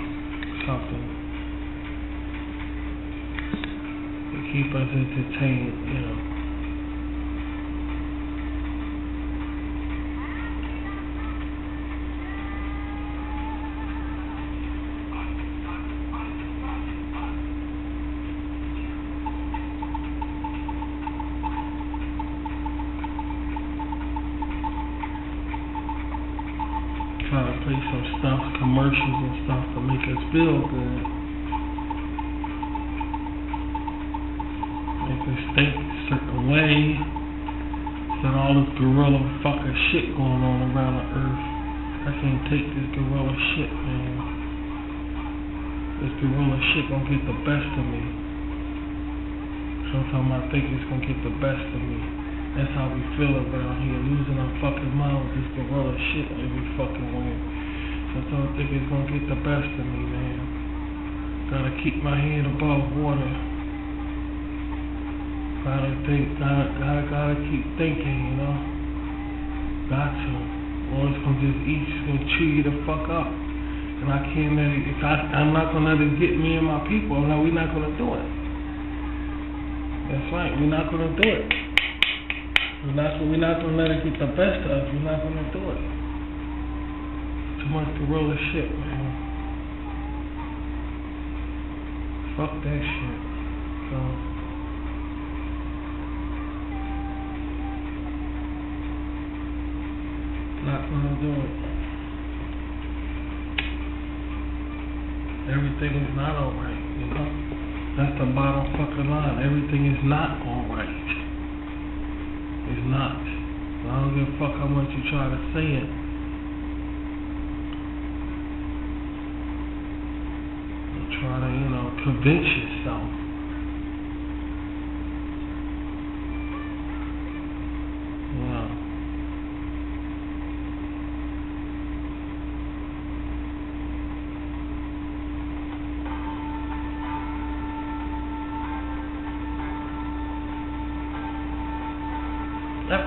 to keep us entertained, you know. Try to play some stuff, commercials and stuff to make us feel good. Make us think a certain way. There's all this gorilla fucking shit going on around the earth. I can't take this gorilla shit, man. This gorilla shit gonna get the best of me. Sometimes I think it's gonna get the best of me. That's how we feel around here, losing our fucking minds, this gorilla shit every fucking way. Sometimes I think it's gonna get the best of me, man. Gotta keep my head above water. Gotta keep thinking, you know. Got to. Or it's gonna just eat, it's gonna chew you the fuck up. And I can't let it, I'm not gonna let it get me and my people. No, we're not gonna do it. That's right, we're not gonna do it. We're not gonna let it get the best of us. We're not gonna do it. Too much gorilla shit, man. Fuck that shit. So, not gonna do it. Everything is not alright, you know? That's the bottom fucking line. Everything is not alright. It's not. I don't give a fuck how much you try to say it. You try to, you know, convince yourself. Yeah.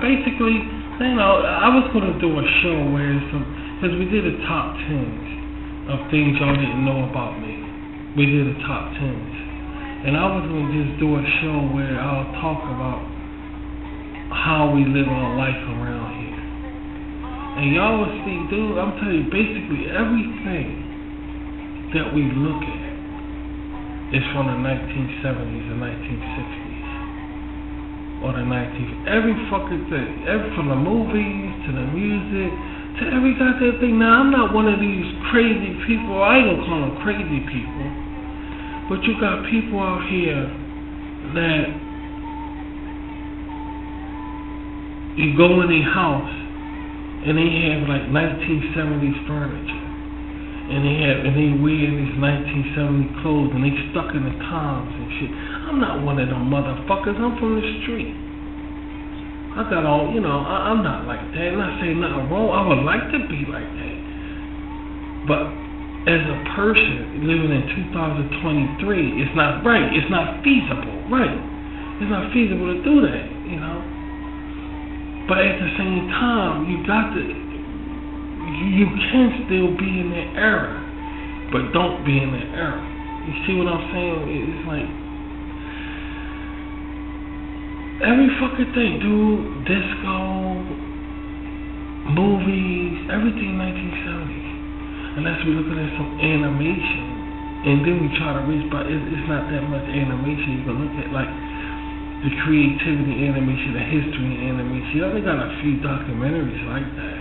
Basically, you know, I was going to do a show where because we did a top 10s of things y'all didn't know about me. We did a top 10s. And I was going to just do a show where I'll talk about how we live our life around here. And y'all will see, dude, I'm telling you, basically everything that we look at is from the 1970s and 1960s. Or the 19th, every fucking thing, from the movies to the music to every goddamn thing. Now, I'm not one of these crazy people. I ain't gonna call them crazy people, but you got people out here that you go in their house and they have like 1970s furniture, and they wear these 1970 clothes, and they stuck in the times and shit. I'm not one of them motherfuckers. I'm from the street. I got all, I'm not like that. I'm not saying nothing wrong. I would like to be like that. But as a person living in 2023, it's not right. It's not feasible, right? It's not feasible to do that, But at the same time, you can still be in that era, but don't be in that era. You see what I'm saying? It's like every fucking thing, dude. Disco, movies, everything 1970s. Unless we look at some animation, and then we try to reach, but it's not that much animation. You can look at like the creativity animation, the history animation. You only got a few documentaries like that.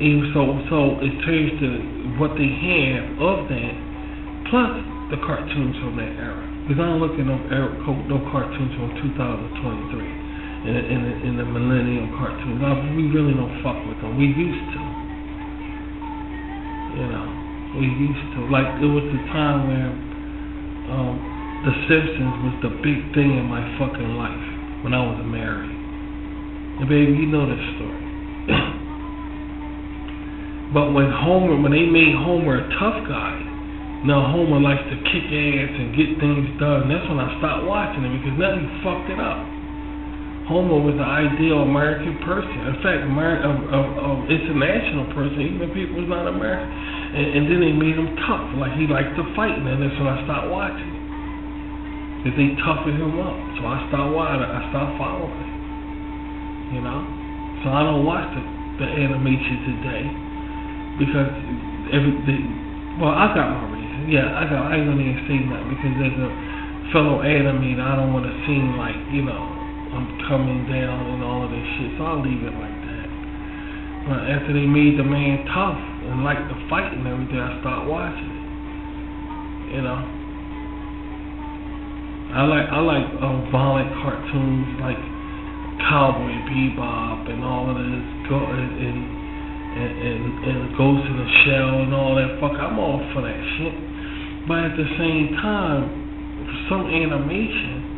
Even so it turns to what they have of that, plus the cartoons from that era. Because I don't look at no cartoons from 2023. In the millennium cartoons, we really don't fuck with them. We used to, we used to. Like it was the time where The Simpsons was the big thing in my fucking life when I was married. And baby, you know this story. But when they made Homer a tough guy, now Homer likes to kick ass and get things done. That's when I stopped watching it because now he fucked it up. Homer was the ideal American person. In fact, international person, even if people was not American. And then they made him tough, like he liked to fight, and that's when I stopped watching it. Because they toughened him up. So I stopped watching it. I stopped following it. So I don't watch the animation today because I got my reason. Yeah, I ain't gonna even say nothing because there's a fellow animator. I don't want to seem like I'm coming down and all of this shit, so I'll leave it like that. But after they made the man tough and like the fight and everything, I stopped watching it. I like violent cartoons like Cowboy Bebop and all of this, and Ghost in the Shell and all that. Fuck, I'm all for that shit. But at the same time, for some animation.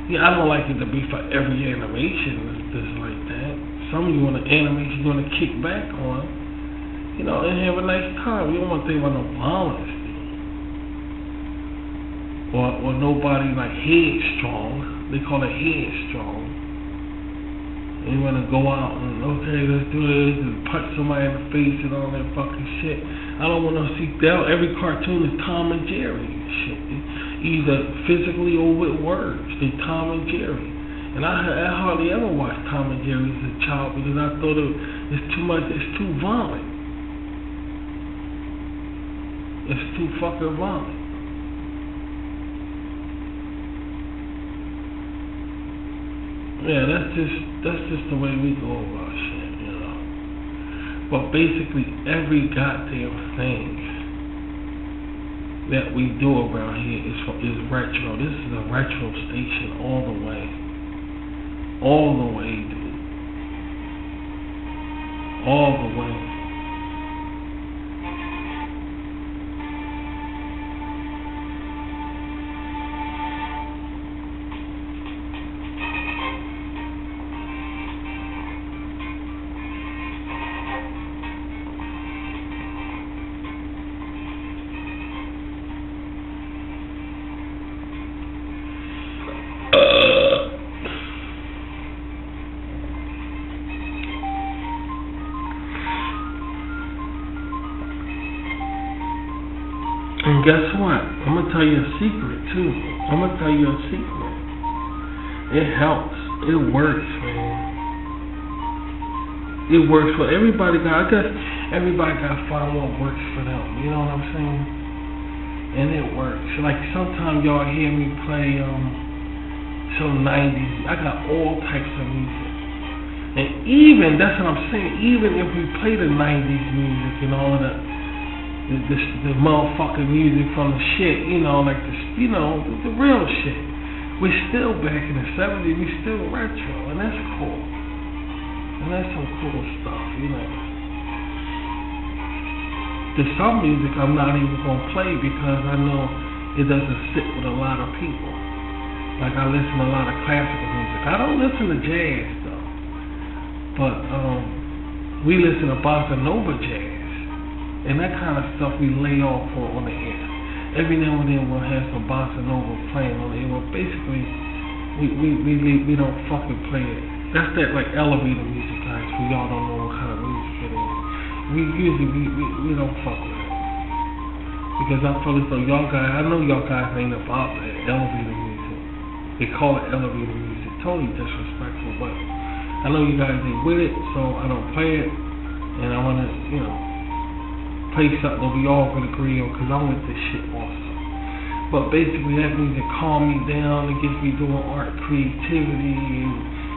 Yeah, I don't like it to be for every animation that's like that. Some of you want an animation you want to kick back on, and have a nice time. You don't want to think about no violence, or nobody like headstrong. They call it headstrong. And you want to go out and okay, let's do this and punch somebody in the face and all that fucking shit. I don't want to see that. Every cartoon is Tom and Jerry and shit. Either physically or with words. They Tom and Jerry. And I hardly ever watched Tom and Jerry as a child because I thought it's too much, it's too violent. It's too fucking violent. Yeah, that's just the way we go about shit, But basically every goddamn thing that we do around here is retro. This is a retro station all the way. All the way, dude. All the way. And guess what? I'm going to tell you a secret, too. I'm going to tell you a secret. It helps. It works, man. It works for everybody. I guess everybody got to find what works for them. You know what I'm saying? And it works. Like, sometimes y'all hear me play some 90s. I got all types of music. And even, that's what I'm saying, even if we play the 90s music and all of that, the motherfucking music from the shit, like the real shit. We're still back in the 70s, we still retro, and that's cool. And that's some cool stuff, There's some music I'm not even gonna play because I know it doesn't sit with a lot of people. Like I listen to a lot of classical music. I don't listen to jazz though. But we listen to bossa nova jazz. And that kind of stuff we lay off on the air. Every now and then we'll have some bossa nova playing on the air. Well, basically, we don't fucking play it. That's that like elevator music, guys. We all don't know what kind of music it is. We usually we don't fuck with it. Because I feel as though y'all guys, I know y'all guys ain't about that elevator music. They call it elevator music. Totally disrespectful, but I know you guys ain't with it, so I don't play it. And I wanna, play something that we all can agree on, because I'm with this shit also. But basically that music calm me down, it gets me doing art, creativity, and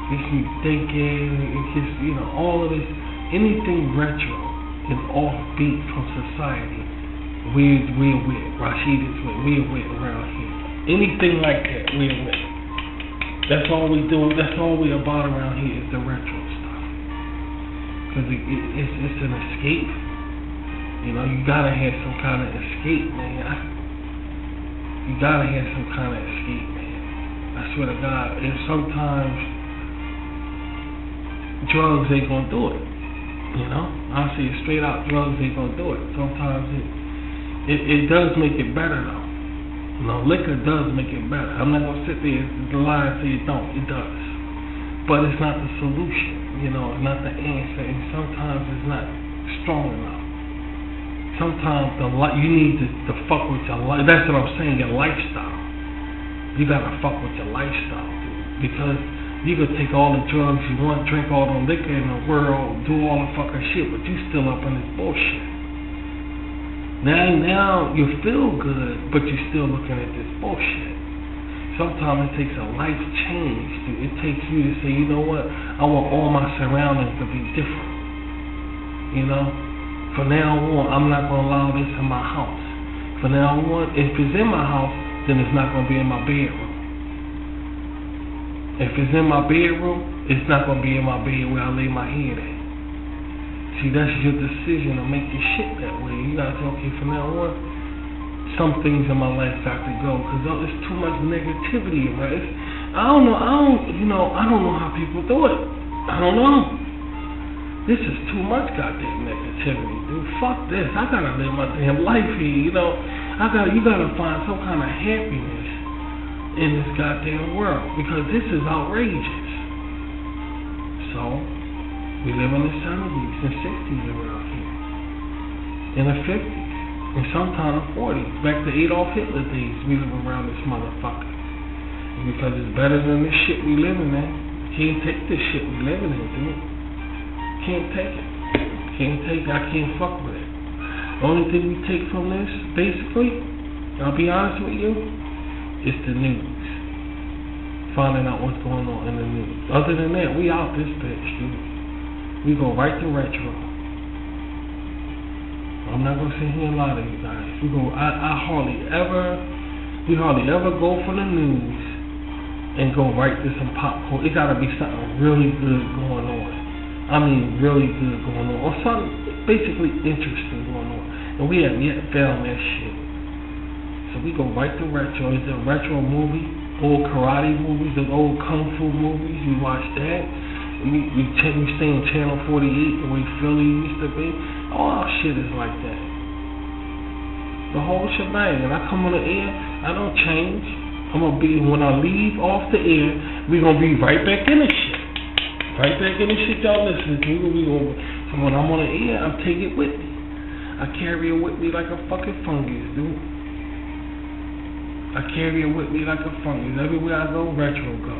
gets me thinking, it gets, all of this, anything retro and offbeat from society, we're with. Rashid is we're with around here. Anything like that, we're with. That's all we do, that's all we about around here is the retro stuff. Because it's an escape. You gotta have some kind of escape, man. You gotta have some kind of escape, man. I swear to God, and sometimes drugs ain't gonna do it. I'll say it straight out, drugs ain't gonna do it. Sometimes it does make it better though. Liquor does make it better. I'm not gonna sit there and lie and say it don't. It does. But it's not the solution, it's not the answer, and sometimes it's not strong enough. Sometimes you need to fuck with your life. That's what I'm saying, your lifestyle. You gotta fuck with your lifestyle, dude. Because you could take all the drugs you want, drink all the liquor in the world, do all the fucking shit, but you still up in this bullshit. Now you feel good, but you're still looking at this bullshit. Sometimes it takes a life change, dude. It takes you to say, you know what? I want all my surroundings to be different. From now on, I'm not going to allow this in my house. From now on, if it's in my house, then it's not going to be in my bedroom. If it's in my bedroom, it's not going to be in my bed where I lay my head at. See, that's your decision to make your shit that way. You got to say, okay, from now on, some things in my life got to go, because there's too much negativity, right? I don't know how people do it. I don't know. This is too much goddamn negativity, dude. Fuck this. I gotta live my damn life here, you gotta find some kind of happiness in this goddamn world, because this is outrageous. So, we live in the 70s and 60s around here. In the 50s. And sometimes the 40s. Back to Adolf Hitler days, we live around this motherfucker. Because it's better than this shit we living in. Can't take this shit we living in, dude. Can't take it. I can't fuck with it. The only thing we take from this, basically, I'll be honest with you, is the news. Finding out what's going on in the news. Other than that, we out this bitch, dude. We go right to retro. I'm not gonna sit here and lie to you guys. We hardly ever go for the news and go right to some pop culture. It gotta be something really good going on. I mean, really good going on, or something basically interesting going on, and we haven't yet found that shit. So we go right to retro. It's a retro movie, old karate movies, the old kung fu movies. We watch that. We stay in Channel 48, the way Philly used to be. All our shit is like that. The whole shebang. And I come on the air, I don't change. When I leave off the air, we gonna be right back in the shit. Right back in the shit y'all listen to. So when I'm on the air, I'm taking it with me. I carry it with me like a fucking fungus, dude. I carry it with me like a fungus. Everywhere I go, retro go.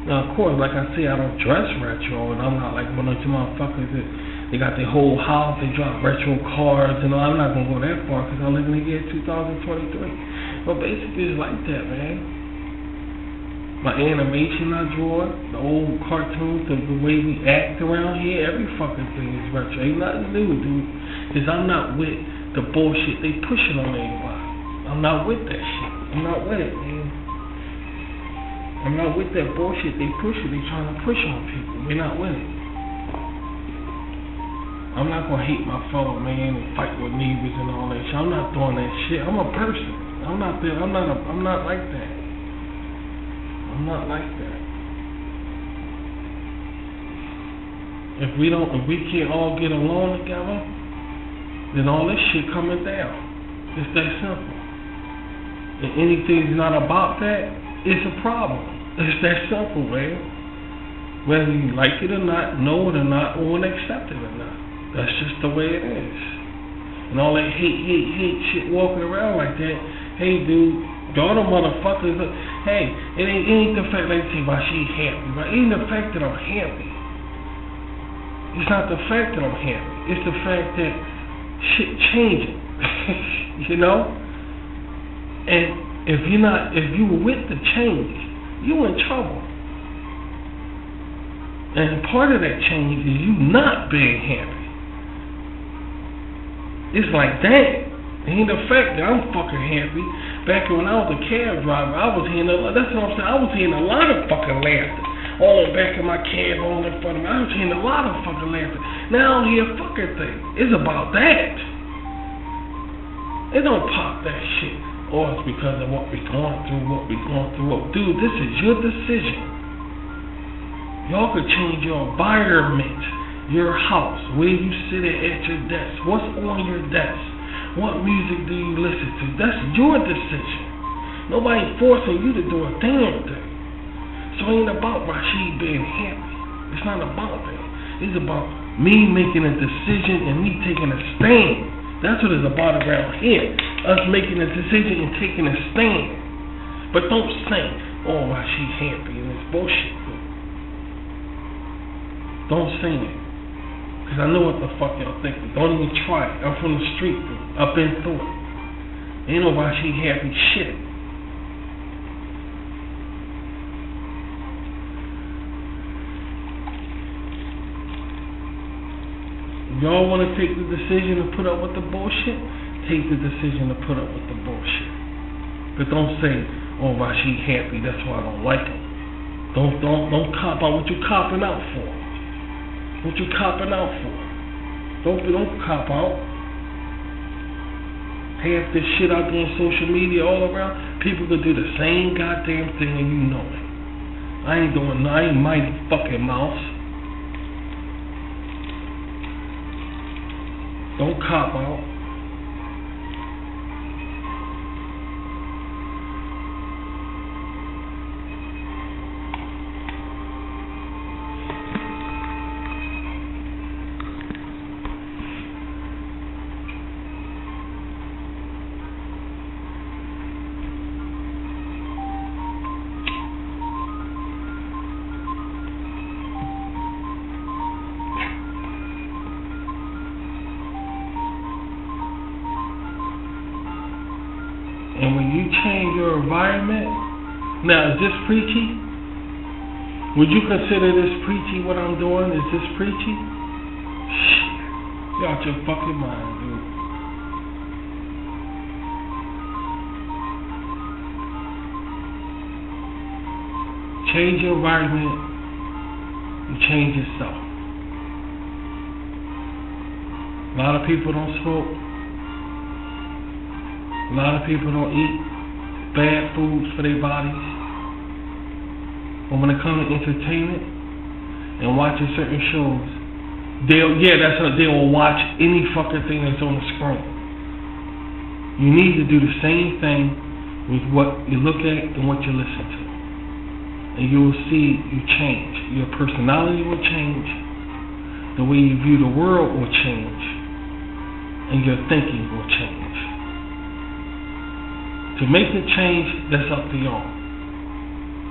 Now, of course, like I say, I don't dress retro, and I'm not like one of those motherfuckers that they got their whole house, they drop retro cars, and all. I'm not gonna go that far because I live in the year 2023. But basically, it's like that, man. My animation I draw, the old cartoons, the way we act around here, every fucking thing is retro. Ain't nothing new, dude. Because I'm not with the bullshit they pushing on everybody. I'm not with that shit. I'm not with it, man. I'm not with that bullshit they pushing. They trying to push on people. We're not with it. I'm not gonna hate my fellow man and fight with neighbors and all that shit. I'm not doing that shit. I'm a person. I'm not like that. I'm not like that. If we can't all get along together, then all this shit coming down. It's that simple. And anything's not about that, it's a problem. It's that simple, man. Whether you like it or not, know it or not, or accept it or not. That's just the way it is. And all that hate shit walking around like that, hey dude, y'all the motherfuckers, hey, it ain't the fact they say why she happy, right? It ain't the fact that I'm happy. It's not the fact that I'm happy. It's the fact that shit changing. You know? And if you were with the change, you in trouble. And part of that change is you not being happy. It's like, dang, it ain't the fact that I'm fucking happy. Back when I was a cab driver, I was hearing that's what I'm saying, I was hearing a lot of fucking laughter. All in the back of my cab, all in front of me. I was hearing a lot of fucking laughter. Now I don't hear a fucking thing. It's about that. It don't pop that shit. Or it's because of what we're going through. Dude, this is your decision. Y'all could change your environment, your house, where you sit at your desk, what's on your desk, what music do you listen to. That's your decision. Nobody forcing you to do a damn thing. So it ain't about Rashid being happy. It's not about that. It's about me making a decision and me taking a stand. That's what it's about around here. Us making a decision and taking a stand. But don't say, oh, Rashid happy and it's bullshit. Don't say it. Because I know what the fuck y'all thinking. Don't even try it. I'm from the street, dude. I've been through it. Ain't no Rashid happy shit. Y'all want to take the decision to put up with the bullshit? Take the decision to put up with the bullshit. But don't say, oh, Rashid happy, that's why I don't like him. Don't cop out what you copping out for. What you copping out for. Don't cop out. Half this shit out there on social media all around, people could do the same goddamn thing and you know it. I ain't mighty fucking mouse. Don't cop out. And when you change your environment, now is this preachy? Would you consider this preachy, what I'm doing? Is this preachy? Shit. You're out your fucking mind, dude. Change your environment, you change yourself. A lot of people don't smoke. A lot of people don't eat bad foods for their bodies. But when it comes to entertainment and watching certain shows, they will watch any fucking thing that's on the screen. You need to do the same thing with what you look at and what you listen to. And you will see you change. Your personality will change. The way you view the world will change. And your thinking will change. To make the change, that's up to y'all.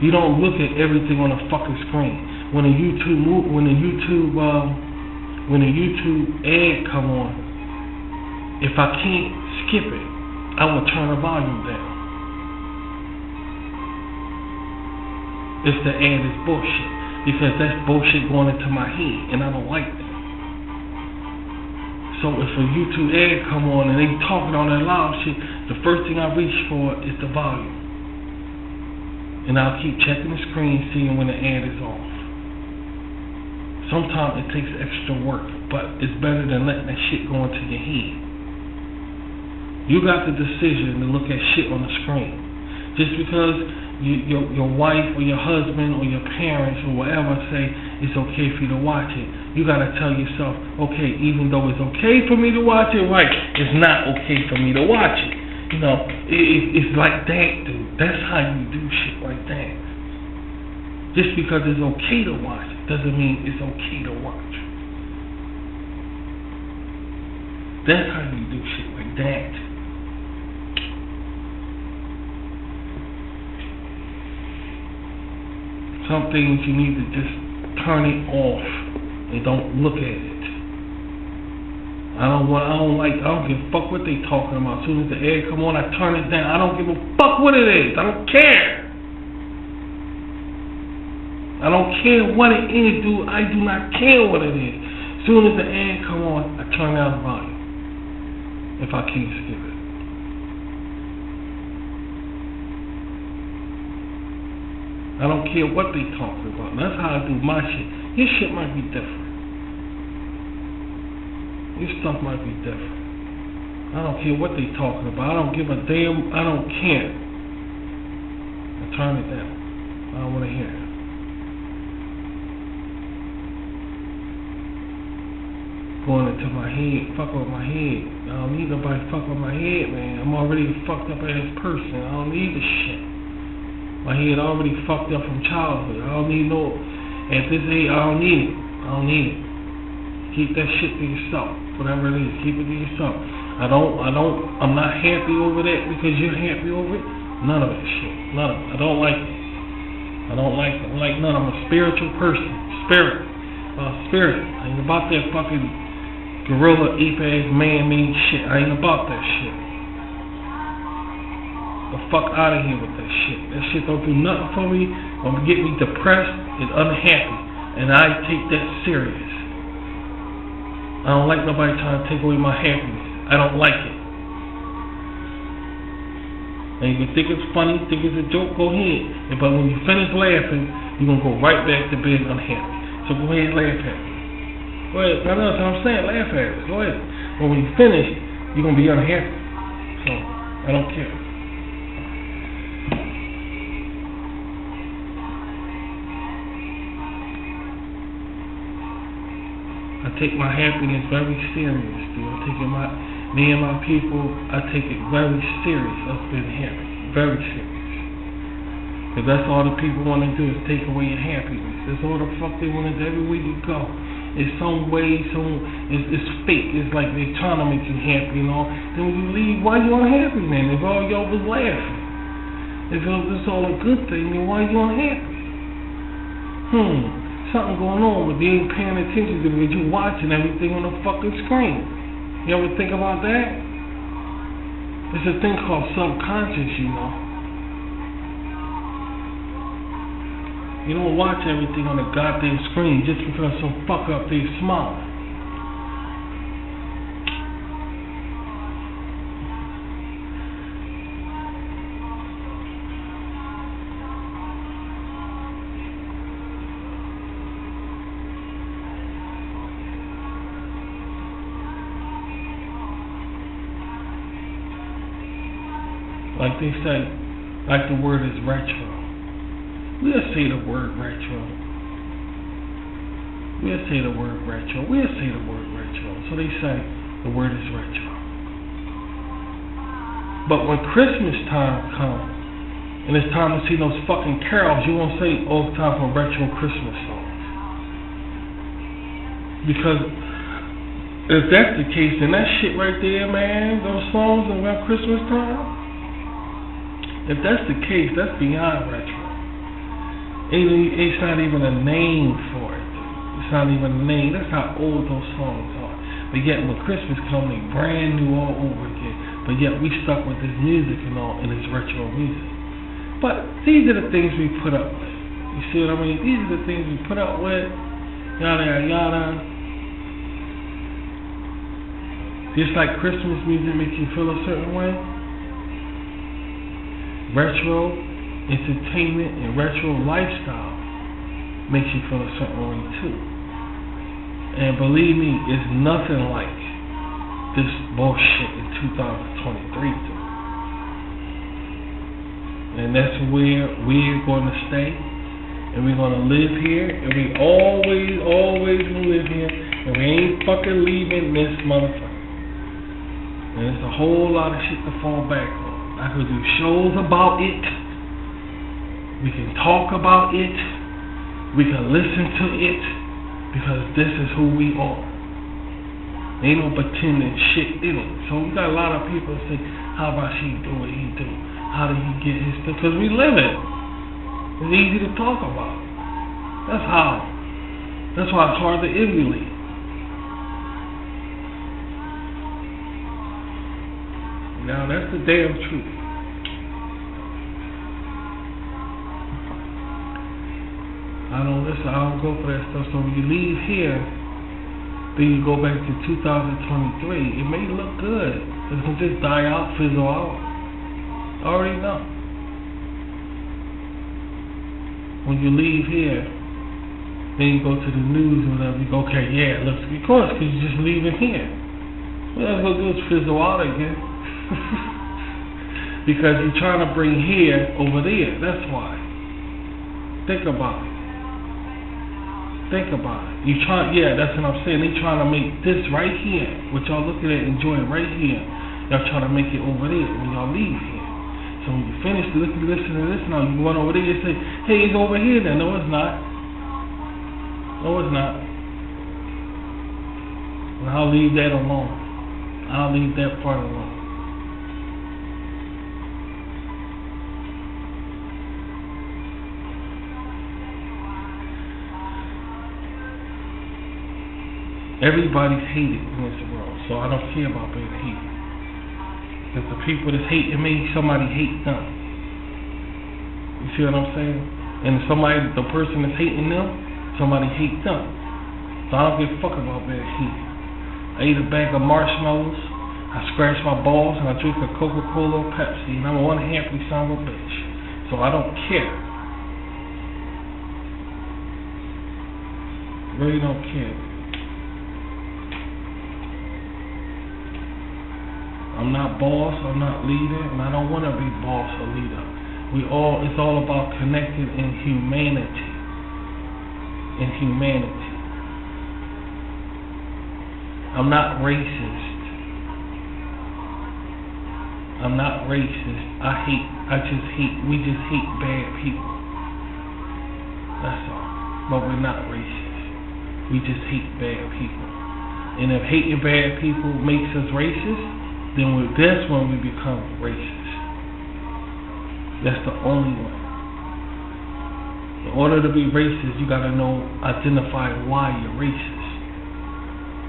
You don't look at everything on a fucking screen. When a YouTube ad come on, if I can't skip it, I will turn the volume down. If the ad is bullshit, because that's bullshit going into my head, and I don't like that. So if a YouTube ad come on and they talking all that loud shit, the first thing I reach for is the volume. And I'll keep checking the screen, seeing when the ad is off. Sometimes it takes extra work, but it's better than letting that shit go into your head. You got the decision to look at shit on the screen. Just because your wife or your husband or your parents or whatever say it's okay for you to watch it, you gotta tell yourself, okay, even though it's okay for me to watch it, right, it's not okay for me to watch it. You know, it's like that, dude. That's how you do shit like that. Just because it's okay to watch doesn't mean it's okay to watch. That's how you do shit like that. Some things you need to just turn it off and don't look at it. I don't give a fuck what they talking about. As soon as the ad come on, I turn it down. I don't give a fuck what it is. I don't care. I don't care what it is, dude. I do not care what it is. As soon as the ad come on, I turn down the volume. If I can't skip it. I don't care what they talking about. That's how I do my shit. Your shit might be different. Your stuff might be different. I don't care what they talking about. I don't give a damn. I don't care. I turn it down. I don't want to hear it. Going into my head, fuck with my head. I don't need nobody fuck with my head, man. I'm already a fucked up ass person. I don't need this shit. My head already fucked up from childhood. I don't need no. At this age, I don't need it. I don't need it. Keep that shit to yourself. Whatever it is, keep it to yourself. I'm not happy over that because you're happy over it. None of that shit. None of it. I don't like it. I don't like it. I like none. I'm a spiritual person. Spirit. I ain't about that fucking gorilla, ape-ass, man-made shit. I ain't about that shit. The fuck out of here with that shit. That shit don't do nothing for me. Gonna get me depressed and unhappy. And I take that serious. I don't like nobody trying to take away my happiness. I don't like it. And if you think it's funny, think it's a joke, go ahead. But when you finish laughing, you're going to go right back to being unhappy. So go ahead and laugh at me. Go ahead. That's what I'm saying. Laugh at it. Go ahead. But when you finish, you're going to be unhappy. So, I don't care. I take my happiness very serious, dude. I take me and my people, I take it very serious, us being happy. Very serious. Because that's all the people want to do is take away your happiness. That's all the fuck they want to do everywhere you go. It's some way, it's fake. It's like they're trying to make you happy, you know. Then when you leave, why you unhappy then? If all y'all was laughing. If it's all a good thing, then why you unhappy? Something going on, but they ain't paying attention to it. You watching everything on the fucking screen. You ever think about that? It's a thing called subconscious, you know. You don't watch everything on the goddamn screen just because some fuck up they smiling. Like they say, like the word is retro. We'll say the word retro. We'll say the word retro. We'll say the word retro. So they say the word is retro. But when Christmas time comes, and it's time to see those fucking carols, you won't say, oh, it's time for retro Christmas songs. Because if that's the case, then that shit right there, man, those songs around Christmas time, if that's the case, that's beyond retro. It's not even a name for it. It's not even a name. That's how old those songs are. But yet when Christmas comes, they brand new all over again. But yet we stuck with this music and all, and it's retro music. But these are the things we put up with. You see what I mean? These are the things we put up with. Yada, yada, yada. Just like Christmas music makes you feel a certain way. Retro entertainment and retro lifestyle makes you feel a certain way too. And believe me, it's nothing like this bullshit in 2023 too. And that's where we're going to stay. And we're going to live here. And we always will live here. And we ain't fucking leaving this motherfucker. And there's a whole lot of shit to fall back on. I could do shows about it. We can talk about it. We can listen to it. Because this is who we are. Ain't no pretending shit in it. So we got a lot of people say, how about she do what he do? How did he get his stuff? Because we live it. It's easy to talk about. That's how. That's why it's hard to emulate. Now that's the damn truth. I don't listen. I don't go for that stuff. So when you leave here, then you go back to 2023. It may look good. It can just die out, fizzle out. I already know. When you leave here, then you go to the news or whatever, you go, okay, yeah, it looks good, of course, because you're just leaving here. What that's going to do is fizzle out again. Because you're trying to bring here over there, that's why. Think about it. Think about it. That's what I'm saying. They trying to make this right here, what y'all looking at, enjoying right here, y'all trying to make it over there when y'all leave here. So when you finish listening to this now, you run over there and say, hey, it's over here then. No, it's not. No, it's not. And I'll leave that alone. I'll leave that part alone. Everybody's hated in this world, so I don't care about being hated. Because the people that's hating me, somebody hate them. You see what I'm saying? And the person that's hating them, somebody hate them. So I don't give a fuck about being hated. I eat a bag of marshmallows, I scratch my balls, and I drink a Coca-Cola or Pepsi, and I'm a one-happy son of a bitch. So I don't care. Really don't care. I'm not boss, I'm not leader, and I don't want to be boss or leader. It's all about connecting in humanity. In humanity. I'm not racist. I'm not racist. We just hate bad people. That's all. But we're not racist. We just hate bad people. And if hating bad people makes us racist, then that's when we become racist. That's the only way. In order to be racist, you gotta identify why you're racist.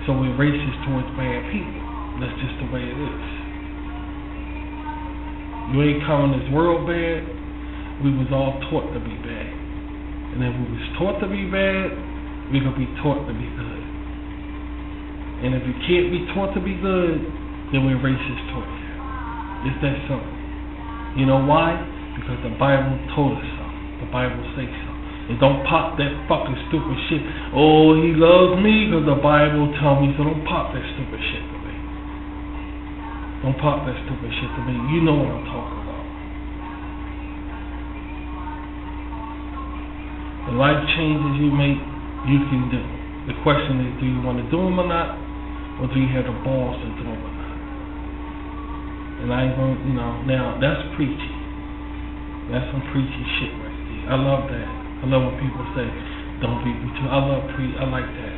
So we're racist towards bad people. That's just the way it is. You ain't calling this world bad. We was all taught to be bad. And if we was taught to be bad, we're gonna be taught to be good. And if you can't be taught to be good, then we're racist towards you. It's that simple. You know why? Because the Bible told us so. The Bible says so. And don't pop that fucking stupid shit. Oh, he loves me because the Bible tells me so. Don't pop that stupid shit to me. Don't pop that stupid shit to me. You know what I'm talking about. The life changes you make, you can do. The question is, do you want to do them or not? Or do you have the balls to do them or not? And I ain't gonna, now that's preachy. That's some preachy shit right there. I love that. I love when people say, don't be preachy. I like that.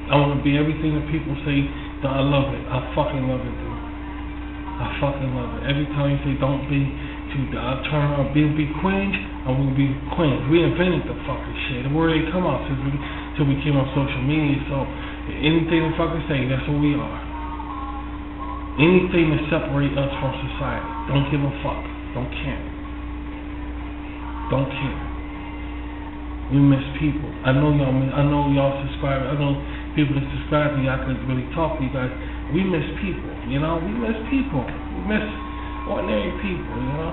I want to be everything that people say. I love it. I fucking love it, dude. I fucking love it. Every time you say don't be I turn around, be cringe, I'm gonna be cringe. We invented the fucking shit. The word ain't come out till we came on social media. So anything they fucking say, that's who we are. Anything that separates us from society, don't give a fuck. Don't care. Don't care. We miss people. I know y'all subscribe. I know people that subscribe to you. I could really talk to you guys. We miss people. You know, we miss people. We miss ordinary people. You know,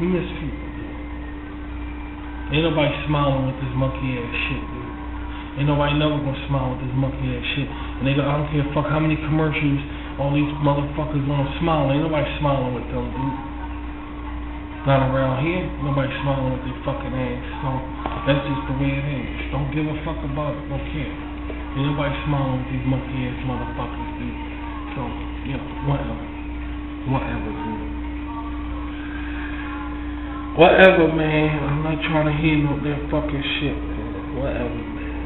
we miss people. Dude. Ain't nobody smiling with this monkey ass shit, dude. Ain't nobody never gonna smile with this monkey ass shit. And I don't care fuck how many commercials all these motherfuckers wanna smile. Ain't nobody smiling with them, dude. Not around here. Nobody smiling with their fucking ass. So that's just the way it is. Don't give a fuck about it. Don't care. Ain't nobody smiling with these monkey ass motherfuckers, dude. So, whatever. Whatever, dude. Whatever, man. I'm not trying to hear no that fucking shit, man. Whatever, man.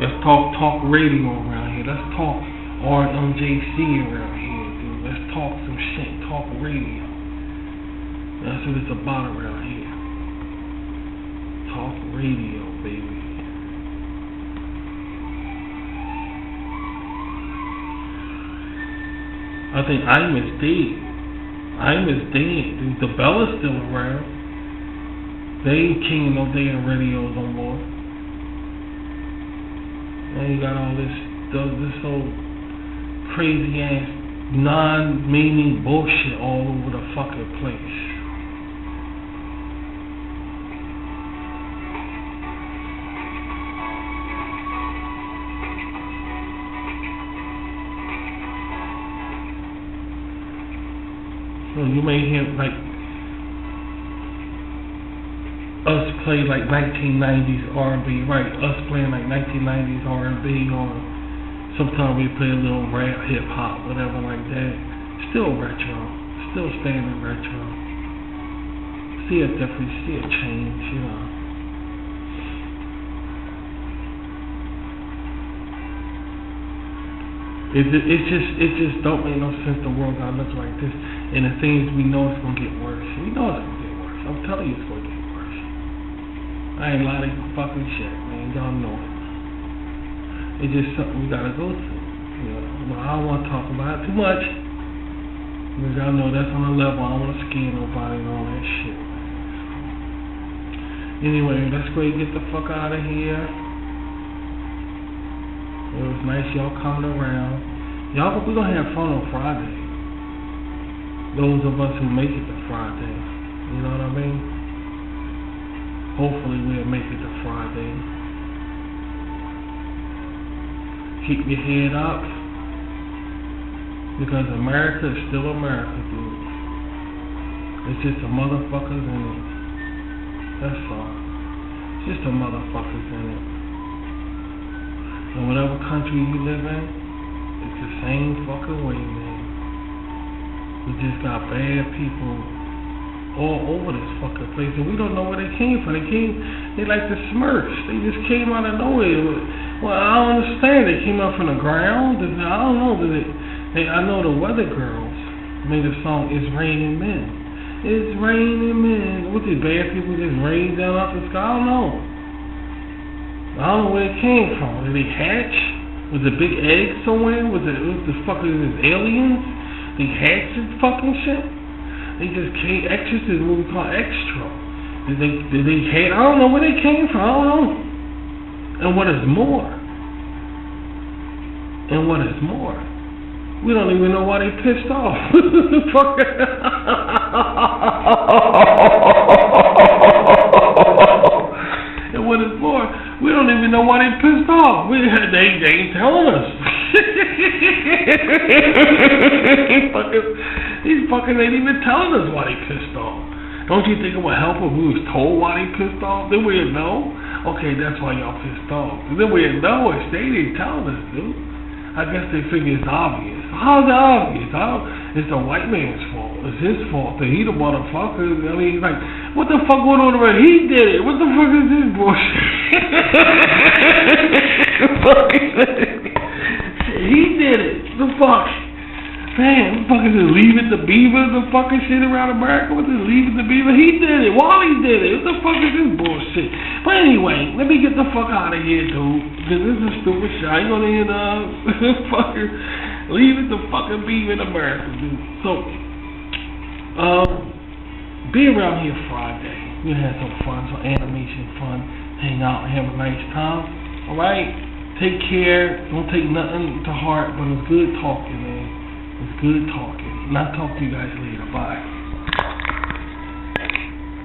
Let's talk radio around here. Let's talk RMJC around here, dude. Let's talk some shit. Talk radio. That's what it's about around here. Talk radio, baby. I think I'm is dead. I'm is dead. Dude, the Bella's still around. They ain't king no damn radios no more. Now you got all this whole crazy ass non-meaning bullshit all over the fucking place. So you may hear like us play like 1990s R&B, right? Us playing like 1990s R&B, or sometimes we play a little rap, hip hop, whatever like that. Still retro, still standard retro. See a difference, see a change, It just don't make no sense the world gotta look like this. And the things we know it's gonna get worse. We know it's gonna get worse. I'm telling you it's gonna get worse. I ain't lying to fucking shit, man. Y'all know it. It's just something we gotta go through. But I don't wanna talk about it too much. Because y'all know that's on the level. I don't wanna scare nobody and all that shit, man. Anyway, let's go and get the fuck out of here. It was nice y'all coming around. Y'all, we're gonna have fun on Friday. Those of us who make it to Friday. You know what I mean? Hopefully we'll make it to Friday. Keep your head up. Because America is still America, dude. It's just the motherfuckers in it. That's all. It's just the motherfuckers in it. And whatever country you live in, it's the same fucking way, man. We just got bad people all over this fucking place, and we don't know where they came from. They like the Smurfs. They just came out of nowhere. Well, I don't understand. They came up from the ground. I don't know. I know the Weather Girls made a song, "It's Raining Men." It's raining men. What, these bad people just rain down off the sky? I don't know. I don't know where it came from. Did they hatch? Was it big egg somewhere? Was the fucking aliens? They hatched this fucking shit? They just came, extras is what we call extra. Did they hate? I don't know where they came from. I don't know. And what is more? We don't even know why they pissed off. And what is more, we don't even know why they pissed off. They ain't telling us. These fuckers ain't even telling us why they pissed off. Don't you think it would help if we was told why they pissed off? Then we'd know. Okay, that's why y'all pissed off. Then we'd know if they didn't tell us, dude. I guess they figure it's obvious. How's it obvious? It's the white man's fault. It's his fault. He the motherfucker. I mean, like, what the fuck going on around? He did it. What the fuck is this bullshit? He did it. The fuck? Man, what the fuck is it? Leave It to Beaver? The fucking shit around America? What is it? Leave It to Beaver? He did it. Wally did it. What the fuck is this bullshit? But anyway, let me get the fuck out of here, dude. Because this is stupid shit. I ain't gonna hear fucking Leave It to fucking Beaver in America, dude. So, be around here Friday. We'll have some fun, some animation fun. Hang out and have a nice time. Alright? Take care. Don't take nothing to heart, but it's good talking, man. It's good talking. And I'll talk to you guys later. Bye.